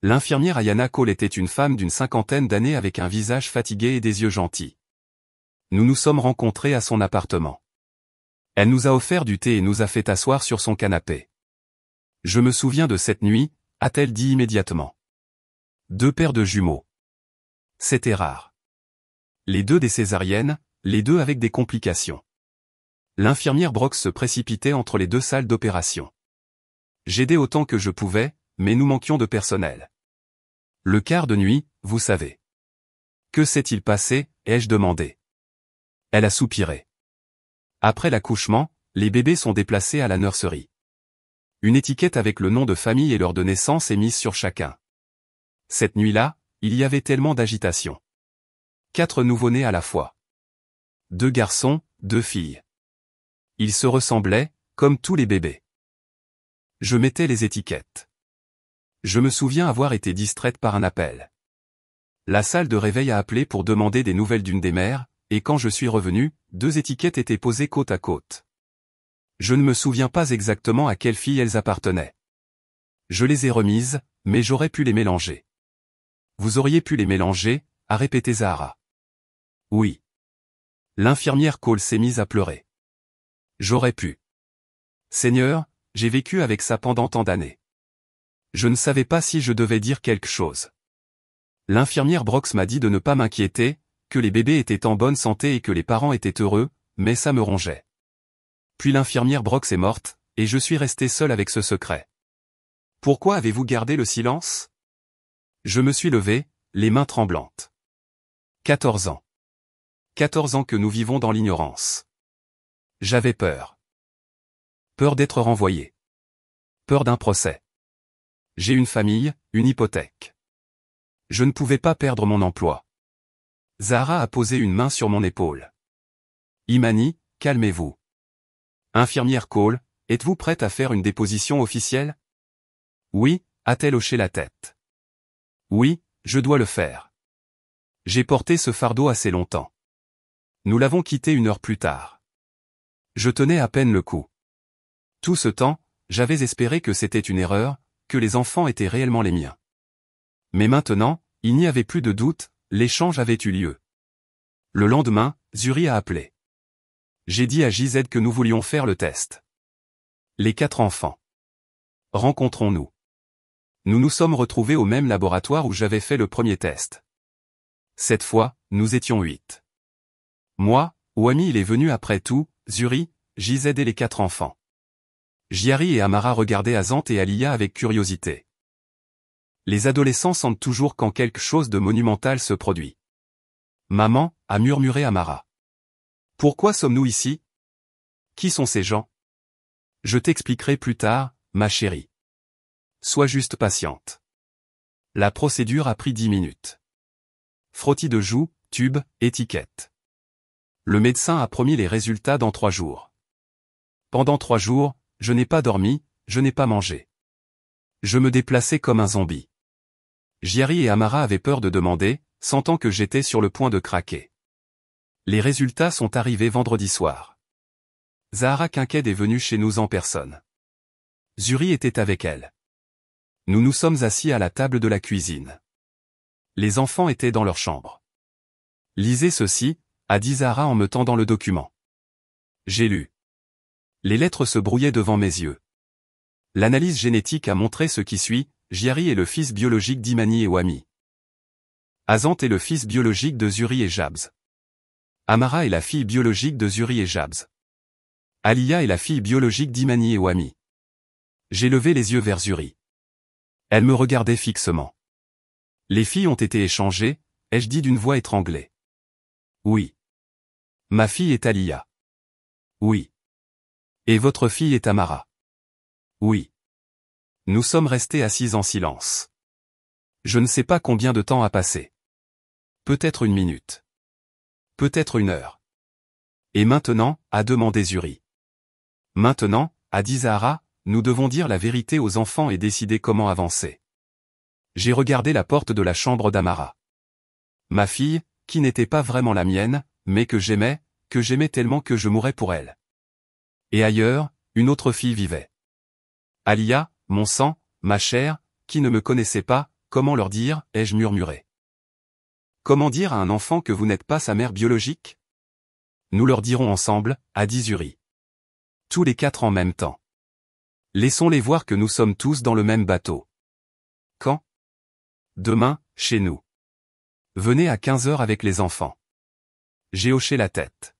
L'infirmière Ayana Cole était une femme d'une 50aine d'années avec un visage fatigué et des yeux gentils. Nous nous sommes rencontrés à son appartement. Elle nous a offert du thé et nous a fait asseoir sur son canapé. Je me souviens de cette nuit, a-t-elle dit immédiatement. 2 paires de jumeaux. C'était rare. Les 2 des césariennes, les 2 avec des complications. L'infirmière Brox se précipitait entre les 2 salles d'opération. J'aidais autant que je pouvais, mais nous manquions de personnel. Le quart de nuit, vous savez. Que s'est-il passé, ai-je demandé. Elle a soupiré. Après l'accouchement, les bébés sont déplacés à la nurserie. Une étiquette avec le nom de famille et l'heure de naissance est mise sur chacun. Cette nuit-là, il y avait tellement d'agitation. 4 nouveau-nés à la fois. 2 garçons, 2 filles. Ils se ressemblaient, comme tous les bébés. Je mettais les étiquettes. Je me souviens avoir été distraite par un appel. La salle de réveil a appelé pour demander des nouvelles d'une des mères, et quand je suis revenu, 2 étiquettes étaient posées côte à côte. Je ne me souviens pas exactement à quelle fille elles appartenaient. Je les ai remises, mais j'aurais pu les mélanger. Vous auriez pu les mélanger, a répété Zahara. Oui. L'infirmière Cole s'est mise à pleurer. J'aurais pu. Seigneur, j'ai vécu avec ça pendant tant d'années. Je ne savais pas si je devais dire quelque chose. L'infirmière Brox m'a dit de ne pas m'inquiéter, que les bébés étaient en bonne santé et que les parents étaient heureux, mais ça me rongeait. Puis l'infirmière Brox est morte, et je suis resté seul avec ce secret. Pourquoi avez-vous gardé le silence? Je me suis levé, les mains tremblantes. 14 ans. 14 ans que nous vivons dans l'ignorance. J'avais peur. Peur d'être renvoyé. Peur d'un procès. J'ai une famille, une hypothèque. Je ne pouvais pas perdre mon emploi. Zahara a posé une main sur mon épaule. Imani, calmez-vous. Infirmière Cole, êtes-vous prête à faire une déposition officielle? Oui, a-t-elle hoché la tête. Oui, je dois le faire. J'ai porté ce fardeau assez longtemps. Nous l'avons quitté 1 heure plus tard. Je tenais à peine le coup. Tout ce temps, j'avais espéré que c'était une erreur, que les enfants étaient réellement les miens. Mais maintenant, il n'y avait plus de doute, l'échange avait eu lieu. Le lendemain, Zuri a appelé. J'ai dit à JZ que nous voulions faire le test. Les 4 enfants. Rencontrons-nous. Nous nous sommes retrouvés au même laboratoire où j'avais fait le premier test. Cette fois, nous étions 8. Moi, Wami il est venu après tout, Zuri, JZ et les 4 enfants. Jiari et Amara regardaient Azant et Alia avec curiosité. Les adolescents sentent toujours quand quelque chose de monumental se produit. Maman, a murmuré Amara. Pourquoi sommes-nous ici? Qui sont ces gens? Je t'expliquerai plus tard, ma chérie. Sois juste patiente. La procédure a pris 10 minutes. Frottis de joues, tube, étiquette. Le médecin a promis les résultats dans 3 jours. Pendant 3 jours, je n'ai pas dormi, je n'ai pas mangé. Je me déplaçais comme un zombie. Jiari et Amara avaient peur de demander, sentant que j'étais sur le point de craquer. Les résultats sont arrivés vendredi soir. Zahara Kinked est venue chez nous en personne. Zuri était avec elle. Nous nous sommes assis à la table de la cuisine. Les enfants étaient dans leur chambre. Lisez ceci, a dit Zahara en me tendant le document. J'ai lu. Les lettres se brouillaient devant mes yeux. L'analyse génétique a montré ce qui suit, Jiari est le fils biologique d'Imani et Wami. Azant est le fils biologique de Zuri et Jabs. Amara est la fille biologique de Zuri et Jabs. Alia est la fille biologique d'Imani et Wami. J'ai levé les yeux vers Zuri. Elle me regardait fixement. Les filles ont été échangées, ai-je dit d'une voix étranglée. Oui. Ma fille est Alia. Oui. Et votre fille est Amara. Oui. Nous sommes restés assis en silence. Je ne sais pas combien de temps a passé. Peut-être 1 minute. Peut-être 1 heure. Et maintenant, a demandé Zuri. Maintenant, a dit Zahara, nous devons dire la vérité aux enfants et décider comment avancer. J'ai regardé la porte de la chambre d'Amara. Ma fille, qui n'était pas vraiment la mienne, mais que j'aimais tellement que je mourrais pour elle. Et ailleurs, une autre fille vivait. Alia, mon sang, ma chair, qui ne me connaissait pas, comment leur dire, ai-je murmuré. Comment dire à un enfant que vous n'êtes pas sa mère biologique? Nous leur dirons ensemble, a dit Zuri. Tous les 4 en même temps. Laissons-les voir que nous sommes tous dans le même bateau. Quand? Demain, chez nous. Venez à 15 heures avec les enfants. J'ai hoché la tête.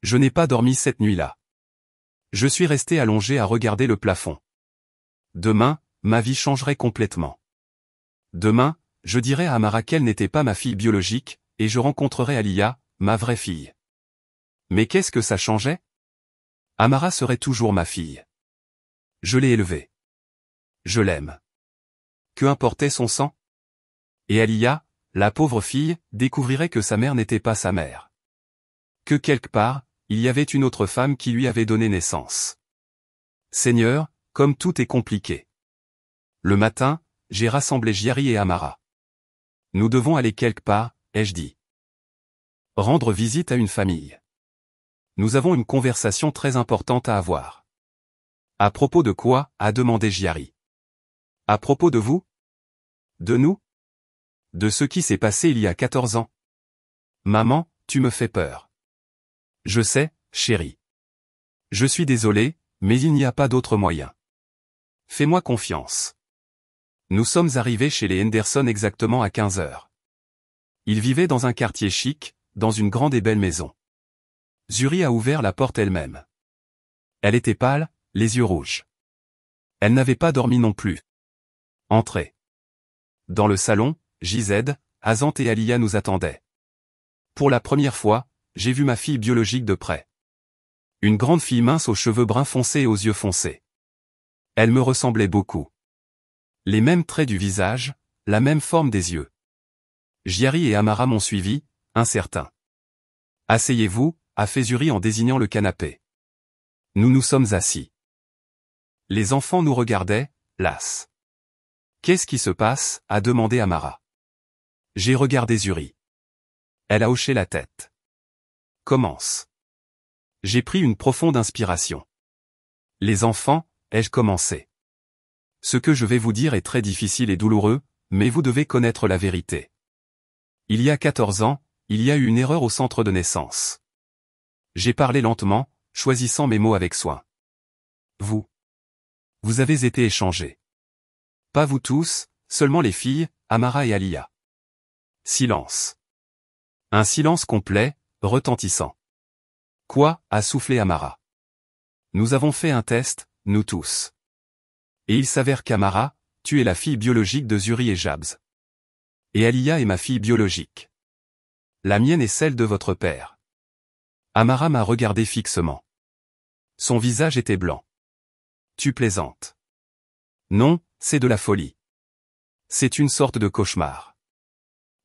Je n'ai pas dormi cette nuit-là. Je suis resté allongé à regarder le plafond. Demain, ma vie changerait complètement. Demain, je dirais à Amara qu'elle n'était pas ma fille biologique, et je rencontrerais Alia, ma vraie fille. Mais qu'est-ce que ça changeait? Amara serait toujours ma fille. Je l'ai élevée. Je l'aime. Que importait son sang? Et Alia, la pauvre fille, découvrirait que sa mère n'était pas sa mère. Que quelque part, il y avait une autre femme qui lui avait donné naissance. Seigneur, comme tout est compliqué. Le matin, j'ai rassemblé Jiari et Amara. Nous devons aller quelque part, ai-je dit. Rendre visite à une famille. Nous avons une conversation très importante à avoir. À propos de quoi? A demandé Jiari. À propos de vous? De nous? De ce qui s'est passé il y a 14 ans. Maman, tu me fais peur. Je sais, chérie. Je suis désolé, mais il n'y a pas d'autre moyen. Fais-moi confiance. Nous sommes arrivés chez les Henderson exactement à 15 heures. Ils vivaient dans un quartier chic, dans une grande et belle maison. Zuri a ouvert la porte elle-même. Elle était pâle, les yeux rouges. Elle n'avait pas dormi non plus. Entrez. Dans le salon, JZ, Azant et Alia nous attendaient. Pour la première fois, j'ai vu ma fille biologique de près. Une grande fille mince aux cheveux bruns foncés et aux yeux foncés. Elle me ressemblait beaucoup. Les mêmes traits du visage, la même forme des yeux. Jiari et Amara m'ont suivi, incertains. Asseyez-vous, a fait Zuri en désignant le canapé. Nous nous sommes assis. Les enfants nous regardaient, las. Qu'est-ce qui se passe? A demandé Amara. J'ai regardé Zuri. Elle a hoché la tête. Commence. J'ai pris une profonde inspiration. Les enfants, ai-je commencé. Ce que je vais vous dire est très difficile et douloureux, mais vous devez connaître la vérité. Il y a 14 ans, il y a eu une erreur au centre de naissance. J'ai parlé lentement, choisissant mes mots avec soin. Vous avez été échangés. Pas vous tous, seulement les filles, Amara et Alia. Silence. Un silence complet, retentissant. Quoi? A soufflé Amara. Nous avons fait un test, nous tous. Et il s'avère qu'Amara, tu es la fille biologique de Zuri et Jabs. Et Alia est ma fille biologique. La mienne est celle de votre père. Amara m'a regardé fixement. Son visage était blanc. Tu plaisantes. Non, c'est de la folie. C'est une sorte de cauchemar.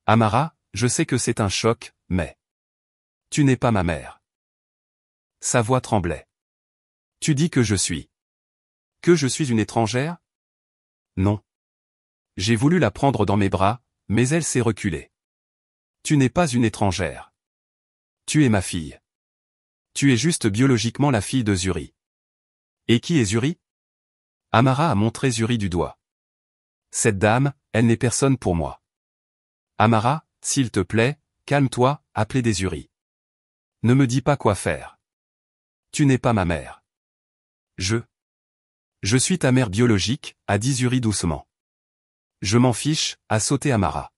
Amara, je sais que c'est un choc, mais... Tu n'es pas ma mère. Sa voix tremblait. Tu dis que je suis. Que je suis une étrangère? Non. J'ai voulu la prendre dans mes bras, mais elle s'est reculée. Tu n'es pas une étrangère. Tu es ma fille. Tu es juste biologiquement la fille de Zuri. Et qui est Zuri? Amara a montré Zuri du doigt. Cette dame, elle n'est personne pour moi. Amara, s'il te plaît, calme-toi, appelez des Zuri. Ne me dis pas quoi faire. Tu n'es pas ma mère. Je suis ta mère biologique, a dit Zuri doucement. Je m'en fiche, a sauté Amara.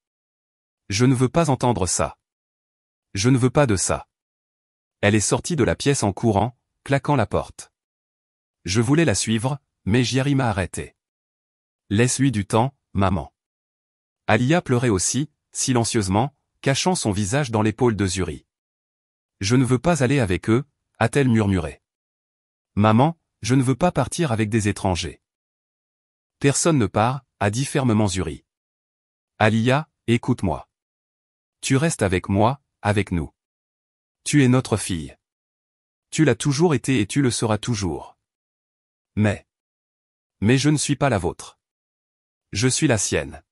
Je ne veux pas entendre ça. Je ne veux pas de ça. Elle est sortie de la pièce en courant, claquant la porte. Je voulais la suivre, mais Jiari m'a arrêté. Laisse-lui du temps, maman. Alia pleurait aussi, silencieusement, cachant son visage dans l'épaule de Zuri. Je ne veux pas aller avec eux, a-t-elle murmuré. Maman, je ne veux pas partir avec des étrangers. Personne ne part, a dit fermement Zuri. Alia, écoute-moi. Tu restes avec moi, avec nous. Tu es notre fille. Tu l'as toujours été et tu le seras toujours. Mais je ne suis pas la vôtre. Je suis la sienne.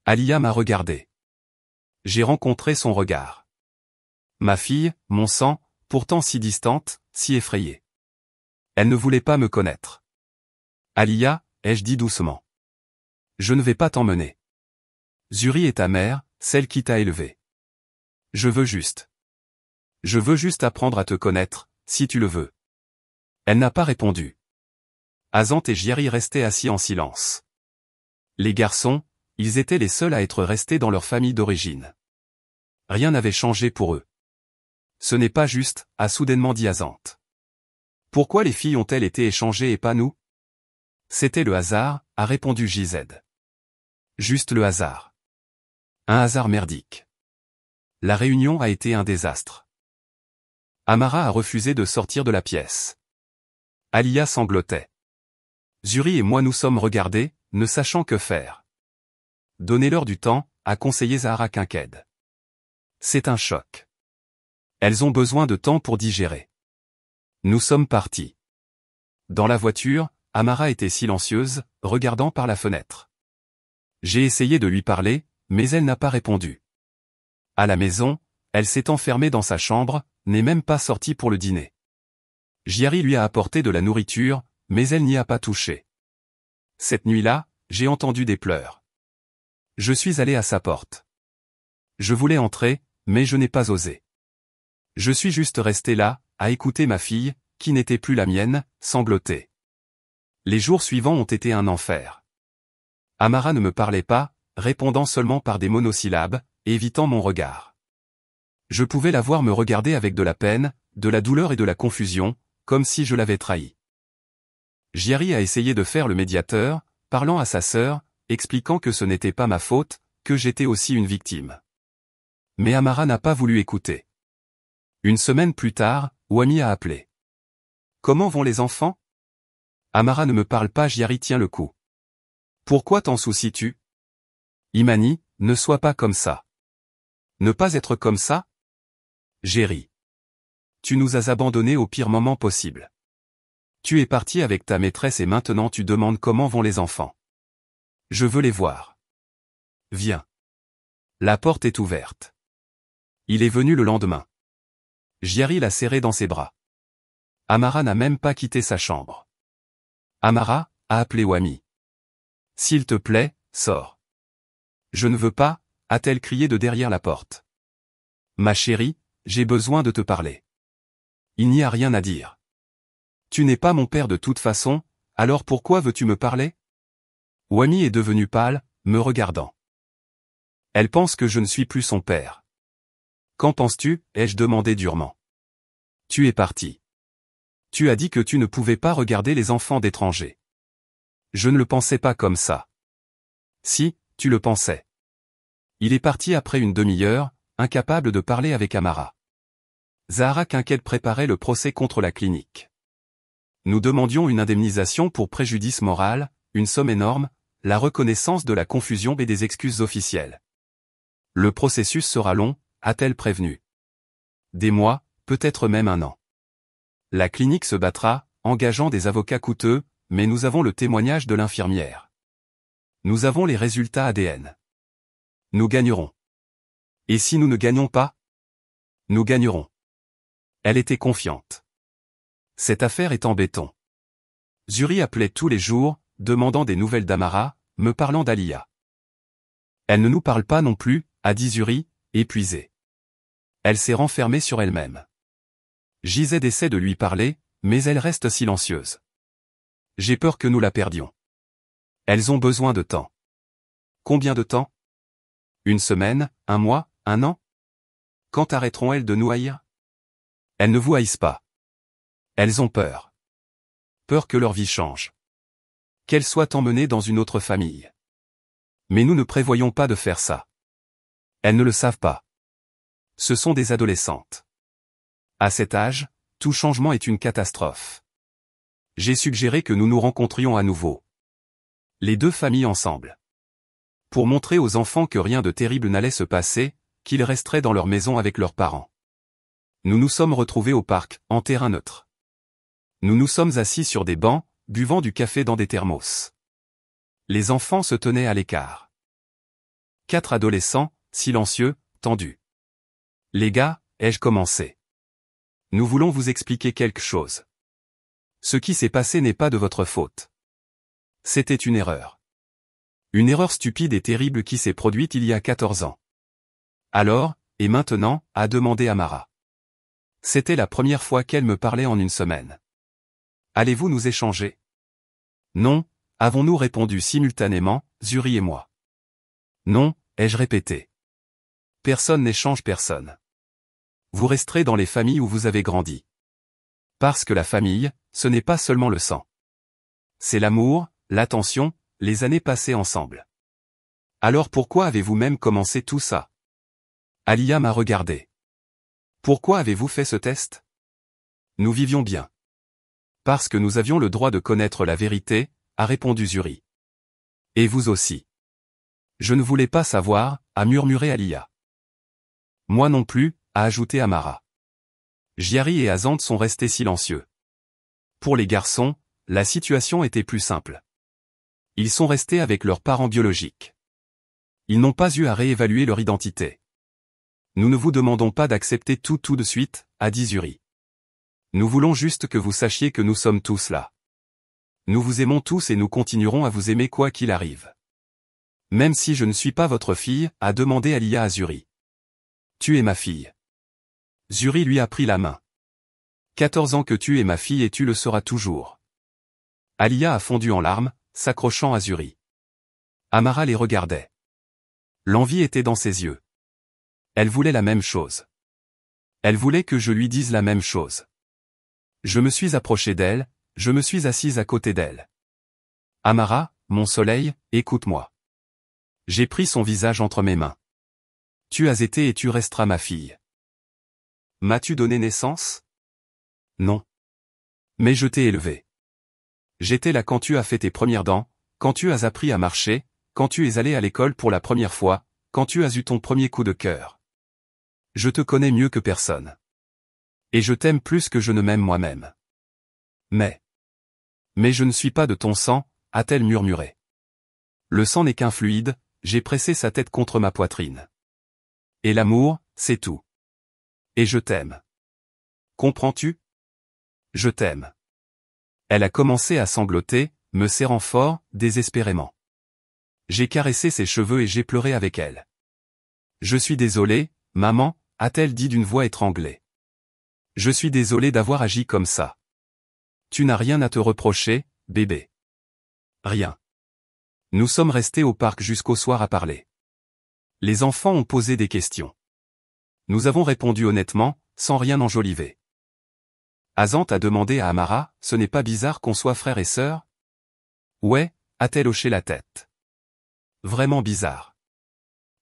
Alia m'a regardé. J'ai rencontré son regard. Ma fille, mon sang, pourtant si distante, si effrayée. Elle ne voulait pas me connaître. Alia, ai-je dit doucement. Je ne vais pas t'emmener. Zuri est ta mère, celle qui t'a élevée. Je veux juste apprendre à te connaître, si tu le veux. Elle n'a pas répondu. Azant et Giari restaient assis en silence. Les garçons, ils étaient les seuls à être restés dans leur famille d'origine. Rien n'avait changé pour eux. Ce n'est pas juste, a soudainement dit Azant. Pourquoi les filles ont-elles été échangées et pas nous? C'était le hasard, a répondu JZ. Juste le hasard. Un hasard merdique. La réunion a été un désastre. Amara a refusé de sortir de la pièce. Alia sanglotait. Zuri et moi nous sommes regardés, ne sachant que faire. Donnez-leur du temps, a conseillé Zahara Kinked. C'est un choc. Elles ont besoin de temps pour digérer. Nous sommes partis. Dans la voiture, Amara était silencieuse, regardant par la fenêtre. J'ai essayé de lui parler, mais elle n'a pas répondu. À la maison, elle s'est enfermée dans sa chambre, n'est même pas sortie pour le dîner. Giari lui a apporté de la nourriture, mais elle n'y a pas touché. Cette nuit-là, j'ai entendu des pleurs. Je suis allé à sa porte. Je voulais entrer, mais je n'ai pas osé. Je suis juste resté là, à écouter ma fille, qui n'était plus la mienne, sangloter. Les jours suivants ont été un enfer. Amara ne me parlait pas, répondant seulement par des monosyllabes, évitant mon regard. Je pouvais la voir me regarder avec de la peine, de la douleur et de la confusion, comme si je l'avais trahi. Giari a essayé de faire le médiateur, parlant à sa sœur, expliquant que ce n'était pas ma faute, que j'étais aussi une victime. Mais Amara n'a pas voulu écouter. Une semaine plus tard, Wami a appelé. Comment vont les enfants? Amara ne me parle pas, Giari tient le coup. Pourquoi t'en soucies-tu? Imani, ne sois pas comme ça. Ne pas être comme ça? J'ai ri. Tu nous as abandonnés au pire moment possible. Tu es parti avec ta maîtresse et maintenant tu demandes comment vont les enfants. Je veux les voir. Viens. La porte est ouverte. Il est venu le lendemain. Giari l'a serré dans ses bras. Amara n'a même pas quitté sa chambre. Amara, a appelé Wami. S'il te plaît, sors. Je ne veux pas, a-t-elle crié de derrière la porte. Ma chérie, j'ai besoin de te parler. Il n'y a rien à dire. Tu n'es pas mon père de toute façon, alors pourquoi veux-tu me parler? Wami est devenue pâle, me regardant. Elle pense que je ne suis plus son père. Qu'en penses-tu? Ai-je demandé durement. Tu es parti. Tu as dit que tu ne pouvais pas regarder les enfants d'étrangers. Je ne le pensais pas comme ça. Si, tu le pensais. Il est parti après une demi-heure, incapable de parler avec Amara. Zahara Kinked préparait le procès contre la clinique. Nous demandions une indemnisation pour préjudice moral, une somme énorme, la reconnaissance de la confusion et des excuses officielles. Le processus sera long, a-t-elle prévenu. Des mois, peut-être même un an. La clinique se battra, engageant des avocats coûteux, mais nous avons le témoignage de l'infirmière. Nous avons les résultats ADN. Nous gagnerons. Et si nous ne gagnons pas? Nous gagnerons. Elle était confiante. Cette affaire est en béton. Zuri appelait tous les jours, demandant des nouvelles d'Amara, me parlant d'Alia. Elle ne nous parle pas non plus, a dit Zuri, épuisée. Elle s'est renfermée sur elle-même. JZ essaie de lui parler, mais elle reste silencieuse. J'ai peur que nous la perdions. Elles ont besoin de temps. Combien de temps? Une semaine, un mois, un an? Quand arrêteront-elles de nous haïr? Elles ne vous haïssent pas. Elles ont peur. Peur que leur vie change. Qu'elles soient emmenées dans une autre famille. Mais nous ne prévoyons pas de faire ça. Elles ne le savent pas. Ce sont des adolescentes. À cet âge, tout changement est une catastrophe. J'ai suggéré que nous nous rencontrions à nouveau. Les deux familles ensemble. Pour montrer aux enfants que rien de terrible n'allait se passer, qu'ils resteraient dans leur maison avec leurs parents. Nous nous sommes retrouvés au parc, en terrain neutre. Nous nous sommes assis sur des bancs, buvant du café dans des thermos. Les enfants se tenaient à l'écart. 4 adolescents, silencieux, tendus. Les gars, ai-je commencé. Nous voulons vous expliquer quelque chose. Ce qui s'est passé n'est pas de votre faute. C'était une erreur. Une erreur stupide et terrible qui s'est produite il y a 14 ans. Alors, et maintenant, a demandé Amara. C'était la première fois qu'elle me parlait en une semaine. Allez-vous nous échanger? Non, avons-nous répondu simultanément, Zuri et moi. Non, ai-je répété. Personne n'échange personne. Vous resterez dans les familles où vous avez grandi. Parce que la famille, ce n'est pas seulement le sang. C'est l'amour, l'attention, les années passées ensemble. Alors pourquoi avez-vous même commencé tout ça? Alia m'a regardé. Pourquoi avez-vous fait ce test? Nous vivions bien. Parce que nous avions le droit de connaître la vérité, a répondu Zuri. Et vous aussi. Je ne voulais pas savoir, a murmuré Alia. Moi non plus, a ajouté Amara. Giari et Azant sont restés silencieux. Pour les garçons, la situation était plus simple. Ils sont restés avec leurs parents biologiques. Ils n'ont pas eu à réévaluer leur identité. Nous ne vous demandons pas d'accepter tout de suite, a dit Zuri. Nous voulons juste que vous sachiez que nous sommes tous là. Nous vous aimons tous et nous continuerons à vous aimer quoi qu'il arrive. Même si je ne suis pas votre fille, a demandé Alia à Zuri. Tu es ma fille. Zuri lui a pris la main. 14 ans que tu es ma fille et tu le seras toujours. Alia a fondu en larmes, s'accrochant à Zuri. Amara les regardait. L'envie était dans ses yeux. Elle voulait la même chose. Elle voulait que je lui dise la même chose. Je me suis approché d'elle, je me suis assise à côté d'elle. Amara, mon soleil, écoute-moi. J'ai pris son visage entre mes mains. Tu as été et tu resteras ma fille. M'as-tu donné naissance? Non. Mais je t'ai élevée. J'étais là quand tu as fait tes premières dents, quand tu as appris à marcher, quand tu es allé à l'école pour la première fois, quand tu as eu ton premier coup de cœur. Je te connais mieux que personne. Et je t'aime plus que je ne m'aime moi-même. Mais je ne suis pas de ton sang, a-t-elle murmuré. Le sang n'est qu'un fluide, j'ai pressé sa tête contre ma poitrine. Et l'amour, c'est tout. Et je t'aime. Comprends-tu? Je t'aime. Elle a commencé à sangloter, me serrant fort, désespérément. J'ai caressé ses cheveux et j'ai pleuré avec elle. Je suis désolé, maman, a-t-elle dit d'une voix étranglée. Je suis désolé d'avoir agi comme ça. Tu n'as rien à te reprocher, bébé. Rien. Nous sommes restés au parc jusqu'au soir à parler. Les enfants ont posé des questions. Nous avons répondu honnêtement, sans rien enjoliver. Azant a demandé à Amara, ce n'est pas bizarre qu'on soit frère et sœur? Ouais, a-t-elle hoché la tête. Vraiment bizarre.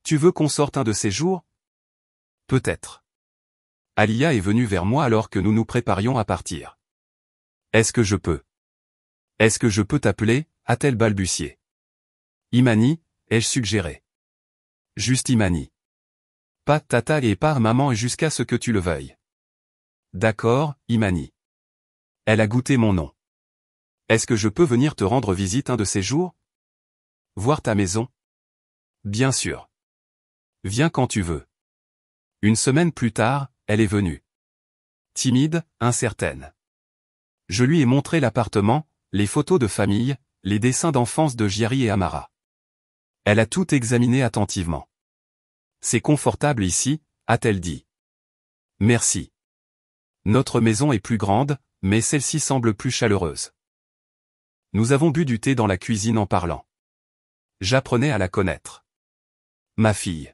Tu veux qu'on sorte un de ces jours? Peut-être. Alia est venue vers moi alors que nous nous préparions à partir. Est-ce que je peux? Est-ce que je peux t'appeler? A-t-elle balbutié. Imani, ai-je suggéré. Juste Imani. Pas tata et pas maman et jusqu'à ce que tu le veuilles. D'accord, Imani. Elle a goûté mon nom. Est-ce que je peux venir te rendre visite un de ces jours? Voir ta maison? Bien sûr. Viens quand tu veux. Une semaine plus tard, elle est venue. Timide, incertaine. Je lui ai montré l'appartement, les photos de famille, les dessins d'enfance de Giari et Amara. Elle a tout examiné attentivement. C'est confortable ici, a-t-elle dit. Merci. Notre maison est plus grande, mais celle-ci semble plus chaleureuse. Nous avons bu du thé dans la cuisine en parlant. J'apprenais à la connaître. Ma fille.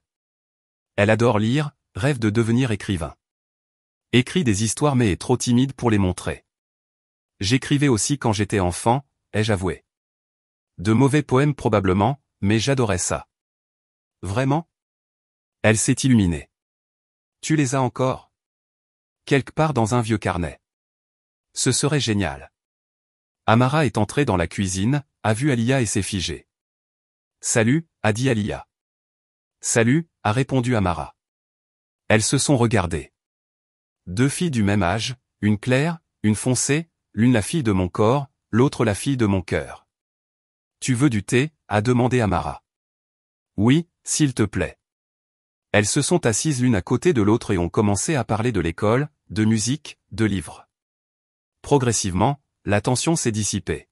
Elle adore lire, rêve de devenir écrivain. Écrit des histoires mais est trop timide pour les montrer. J'écrivais aussi quand j'étais enfant, ai-je avoué. De mauvais poèmes probablement, mais j'adorais ça. Vraiment? Elle s'est illuminée. Tu les as encore? Quelque part dans un vieux carnet. Ce serait génial. Amara est entrée dans la cuisine, a vu Alia et s'est figée. Salut, a dit Alia. Salut, a répondu Amara. Elles se sont regardées. Deux filles du même âge, une claire, une foncée, l'une la fille de mon corps, l'autre la fille de mon cœur. Tu veux du thé? A demandé Amara. Oui, s'il te plaît. Elles se sont assises l'une à côté de l'autre et ont commencé à parler de l'école, de musique, de livres. Progressivement, la tension s'est dissipée.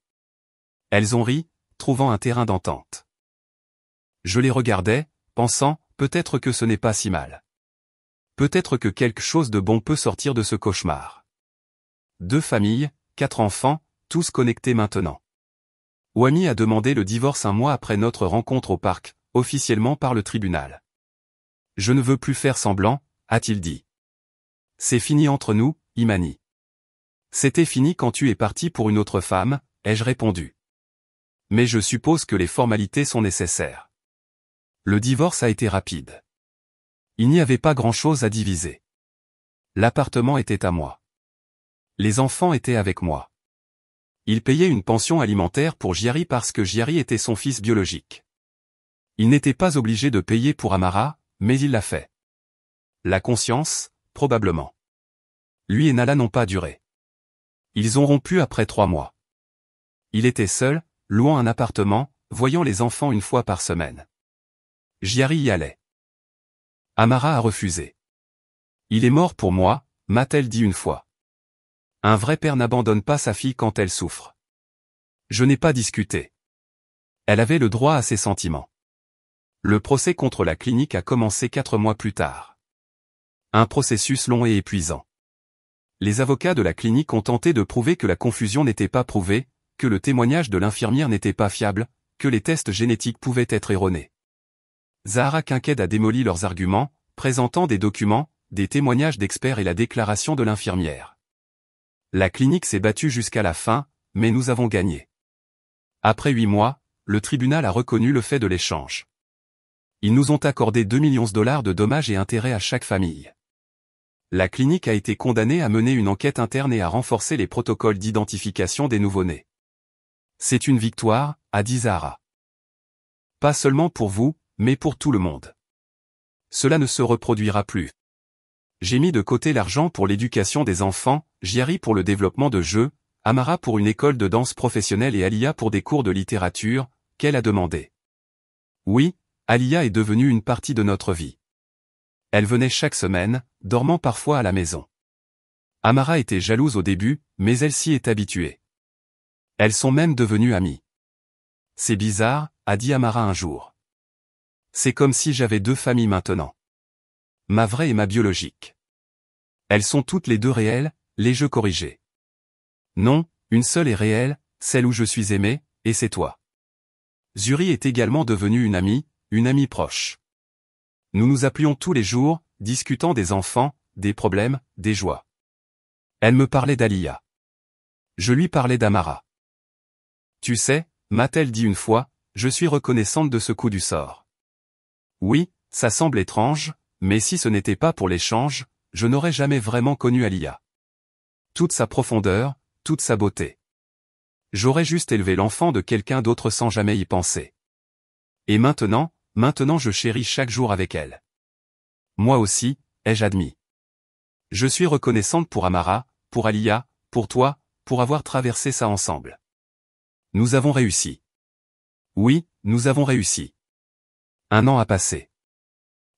Elles ont ri, trouvant un terrain d'entente. Je les regardais, pensant, peut-être que ce n'est pas si mal. Peut-être que quelque chose de bon peut sortir de ce cauchemar. 2 familles, 4 enfants, tous connectés maintenant. Wami a demandé le divorce un mois après notre rencontre au parc, officiellement par le tribunal. Je ne veux plus faire semblant, a-t-il dit. C'est fini entre nous, Imani. C'était fini quand tu es parti pour une autre femme, ai-je répondu. Mais je suppose que les formalités sont nécessaires. Le divorce a été rapide. Il n'y avait pas grand-chose à diviser. L'appartement était à moi. Les enfants étaient avec moi. Il payait une pension alimentaire pour Giari parce que Giari était son fils biologique. Il n'était pas obligé de payer pour Amara, mais il l'a fait. La conscience, probablement. Lui et Nala n'ont pas duré. Ils ont rompu après 3 mois. Il était seul, louant un appartement, voyant les enfants une fois par semaine. Giari y allait. Amara a refusé. Il est mort pour moi, m'a-t-elle dit une fois. Un vrai père n'abandonne pas sa fille quand elle souffre. Je n'ai pas discuté. Elle avait le droit à ses sentiments. Le procès contre la clinique a commencé 4 mois plus tard. Un processus long et épuisant. Les avocats de la clinique ont tenté de prouver que la confusion n'était pas prouvée, que le témoignage de l'infirmière n'était pas fiable, que les tests génétiques pouvaient être erronés. Zahara Kinked a démoli leurs arguments, présentant des documents, des témoignages d'experts et la déclaration de l'infirmière. La clinique s'est battue jusqu'à la fin, mais nous avons gagné. Après 8 mois, le tribunal a reconnu le fait de l'échange. Ils nous ont accordé 2 millions de dollars de dommages et intérêts à chaque famille. La clinique a été condamnée à mener une enquête interne et à renforcer les protocoles d'identification des nouveau-nés. C'est une victoire, a dit Zahara. Pas seulement pour vous, mais pour tout le monde. Cela ne se reproduira plus. J'ai mis de côté l'argent pour l'éducation des enfants, Giari pour le développement de jeux, Amara pour une école de danse professionnelle et Alia pour des cours de littérature, qu'elle a demandé. Oui, Alia est devenue une partie de notre vie. Elle venait chaque semaine, dormant parfois à la maison. Amara était jalouse au début, mais elle s'y est habituée. Elles sont même devenues amies. C'est bizarre, a dit Amara un jour. C'est comme si j'avais 2 familles maintenant. Ma vraie et ma biologique. Elles sont toutes les 2 réelles, les jeux corrigés. Non, une seule est réelle, celle où je suis aimé, et c'est toi. Zuri est également devenue une amie proche. Nous nous appelions tous les jours, discutant des enfants, des problèmes, des joies. Elle me parlait d'Alia. Je lui parlais d'Amara. Tu sais, m'a-t-elle dit une fois, je suis reconnaissante de ce coup du sort. Oui, ça semble étrange, mais si ce n'était pas pour l'échange, je n'aurais jamais vraiment connu Alia. Toute sa profondeur, toute sa beauté. J'aurais juste élevé l'enfant de quelqu'un d'autre sans jamais y penser. Et maintenant je chéris chaque jour avec elle. Moi aussi, ai-je admis. Je suis reconnaissante pour Amara, pour Alia, pour toi, pour avoir traversé ça ensemble. Nous avons réussi. Oui, nous avons réussi. 1 an a passé.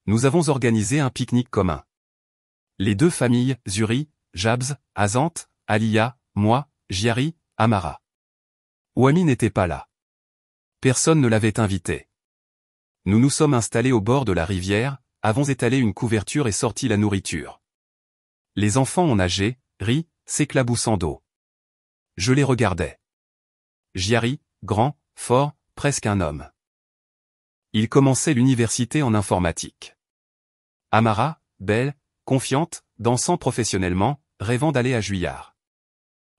Nous avons organisé un pique-nique commun. Les 2 familles, Zuri, Jabs, Azant, Alia, moi, Giari, Amara. Wami n'était pas là. Personne ne l'avait invité. Nous nous sommes installés au bord de la rivière, avons étalé une couverture et sorti la nourriture. Les enfants ont nagé, ri, s'éclaboussant d'eau. Je les regardais. Giari, grand, fort, presque un homme. Il commençait l'université en informatique. Amara, belle, confiante, dansant professionnellement, rêvant d'aller à Juillard.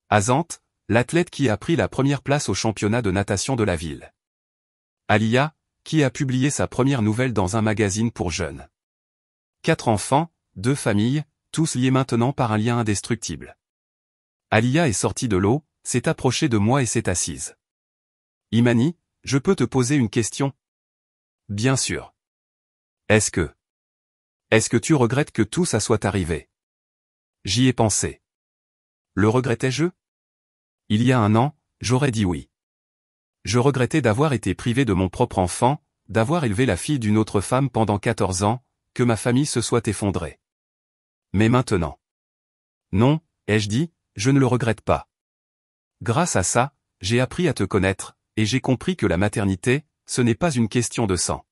Azant, l'athlète qui a pris la première place au championnat de natation de la ville. Alia, qui a publié sa première nouvelle dans un magazine pour jeunes. 4 enfants, 2 familles, tous liés maintenant par un lien indestructible. Alia est sortie de l'eau, s'est approchée de moi et s'est assise. Imani, je peux te poser une question? Bien sûr. Est-ce que tu regrettes que tout ça soit arrivé? J'y ai pensé. Le regrettais-je? Il y a 1 an, j'aurais dit oui. Je regrettais d'avoir été privé de mon propre enfant, d'avoir élevé la fille d'une autre femme pendant 14 ans, que ma famille se soit effondrée. Mais maintenant. Non, ai-je dit, je ne le regrette pas. Grâce à ça, j'ai appris à te connaître, et j'ai compris que la maternité, ce n'est pas une question de sang.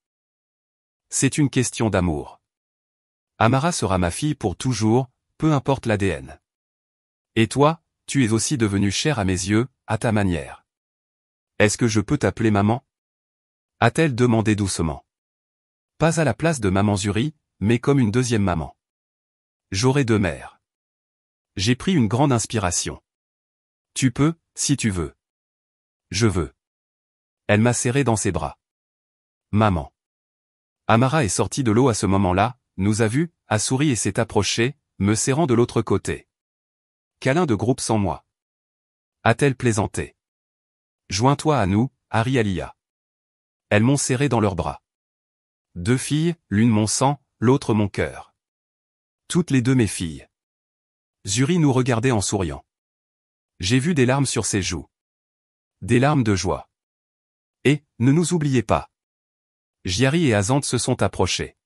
C'est une question d'amour. Amara sera ma fille pour toujours, peu importe l'ADN. Et toi, tu es aussi devenu cher à mes yeux, à ta manière. Est-ce que je peux t'appeler maman? A-t-elle demandé doucement. Pas à la place de maman Zuri, mais comme une deuxième maman. J'aurai deux mères. J'ai pris une grande inspiration. Tu peux, si tu veux. Je veux. Elle m'a serré dans ses bras. Maman. Amara est sortie de l'eau à ce moment-là, nous a vus, a souri et s'est approchée, me serrant de l'autre côté. Câlin de groupe sans moi. A-t-elle plaisanté? Joins-toi à nous, Harry et Lia. Elles m'ont serré dans leurs bras. Deux filles, l'une mon sang, l'autre mon cœur. Toutes les deux mes filles. Zuri nous regardait en souriant. J'ai vu des larmes sur ses joues. Des larmes de joie. Et, ne nous oubliez pas. Giari et Azante se sont approchés.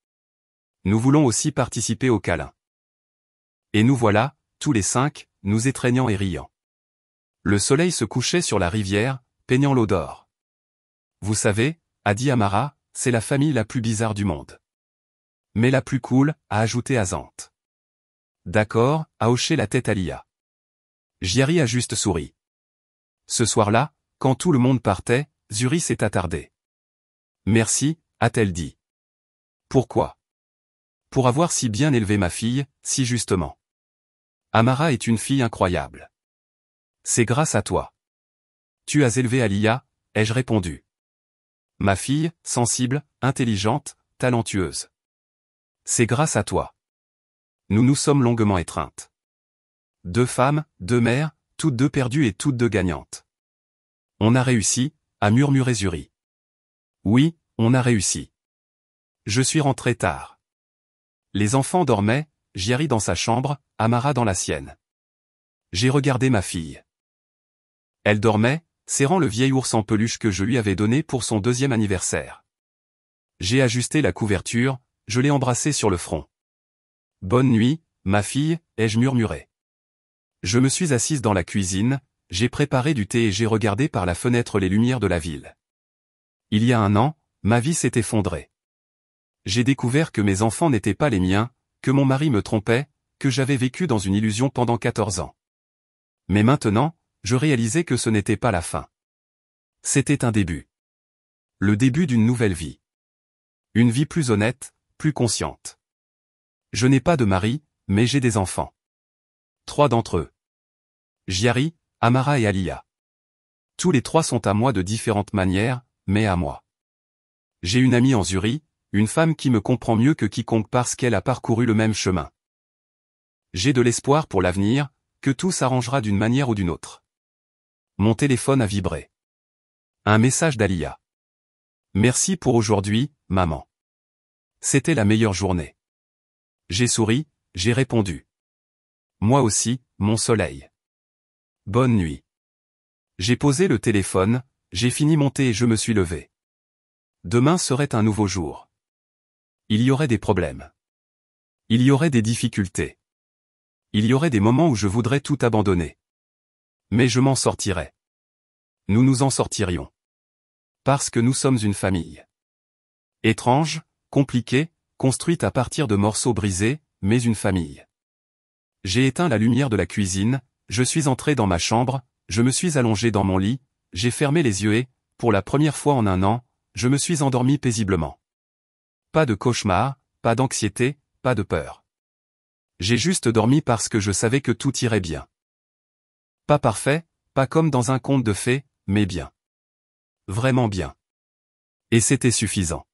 Nous voulons aussi participer au câlin. Et nous voilà, tous les cinq, nous étreignant et riant. Le soleil se couchait sur la rivière, peignant l'eau d'or. Vous savez, a dit Amara, c'est la famille la plus bizarre du monde. Mais la plus cool, a ajouté Azante. D'accord, a hoché la tête à Lia. Giari a juste souri. Ce soir-là, quand tout le monde partait, Zuri s'est attardée. Merci, a-t-elle dit. Pourquoi? Pour avoir si bien élevé ma fille, si justement. Amara est une fille incroyable. C'est grâce à toi. Tu as élevé Alia, ai-je répondu. Ma fille, sensible, intelligente, talentueuse. C'est grâce à toi. Nous nous sommes longuement étreintes. Deux femmes, deux mères, toutes deux perdues et toutes deux gagnantes. On a réussi, a murmuré Zuri. Oui, on a réussi. Je suis rentré tard. Les enfants dormaient, Giari dans sa chambre, Amara dans la sienne. J'ai regardé ma fille. Elle dormait, serrant le vieil ours en peluche que je lui avais donné pour son 2e anniversaire. J'ai ajusté la couverture, je l'ai embrassée sur le front. Bonne nuit, ma fille, ai-je murmuré. Je me suis assise dans la cuisine, j'ai préparé du thé et j'ai regardé par la fenêtre les lumières de la ville. Il y a un an, ma vie s'est effondrée. J'ai découvert que mes enfants n'étaient pas les miens, que mon mari me trompait, que j'avais vécu dans une illusion pendant 14 ans. Mais maintenant, je réalisais que ce n'était pas la fin. C'était un début. Le début d'une nouvelle vie. Une vie plus honnête, plus consciente. Je n'ai pas de mari, mais j'ai des enfants. 3 d'entre eux. Giari, Amara et Alia. Tous les 3 sont à moi de différentes manières, mais à moi. J'ai une amie en Zuri, une femme qui me comprend mieux que quiconque parce qu'elle a parcouru le même chemin. J'ai de l'espoir pour l'avenir, que tout s'arrangera d'une manière ou d'une autre. Mon téléphone a vibré. Un message d'Alia. Merci pour aujourd'hui, maman. C'était la meilleure journée. J'ai souri, j'ai répondu. Moi aussi, mon soleil. Bonne nuit. J'ai posé le téléphone, j'ai fini mon thé et je me suis levé. Demain serait un nouveau jour. Il y aurait des problèmes. Il y aurait des difficultés. Il y aurait des moments où je voudrais tout abandonner. Mais je m'en sortirais. Nous nous en sortirions. Parce que nous sommes une famille. Étrange, compliquée, construite à partir de morceaux brisés, mais une famille. J'ai éteint la lumière de la cuisine, je suis entré dans ma chambre, je me suis allongé dans mon lit, j'ai fermé les yeux et, pour la première fois en un an, je me suis endormi paisiblement. Pas de cauchemar, pas d'anxiété, pas de peur. J'ai juste dormi parce que je savais que tout irait bien. Pas parfait, pas comme dans un conte de fées, mais bien. Vraiment bien. Et c'était suffisant.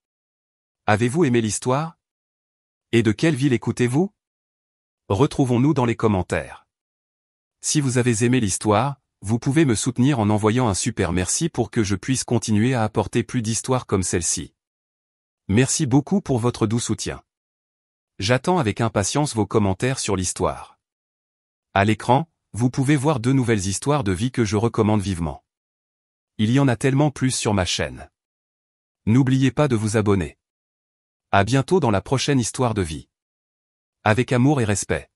Avez-vous aimé l'histoire? Et de quelle ville écoutez-vous? Retrouvons-nous dans les commentaires. Si vous avez aimé l'histoire, vous pouvez me soutenir en envoyant un super merci pour que je puisse continuer à apporter plus d'histoires comme celle-ci. Merci beaucoup pour votre doux soutien. J'attends avec impatience vos commentaires sur l'histoire. À l'écran, vous pouvez voir 2 nouvelles histoires de vie que je recommande vivement. Il y en a tellement plus sur ma chaîne. N'oubliez pas de vous abonner. À bientôt dans la prochaine histoire de vie. Avec amour et respect.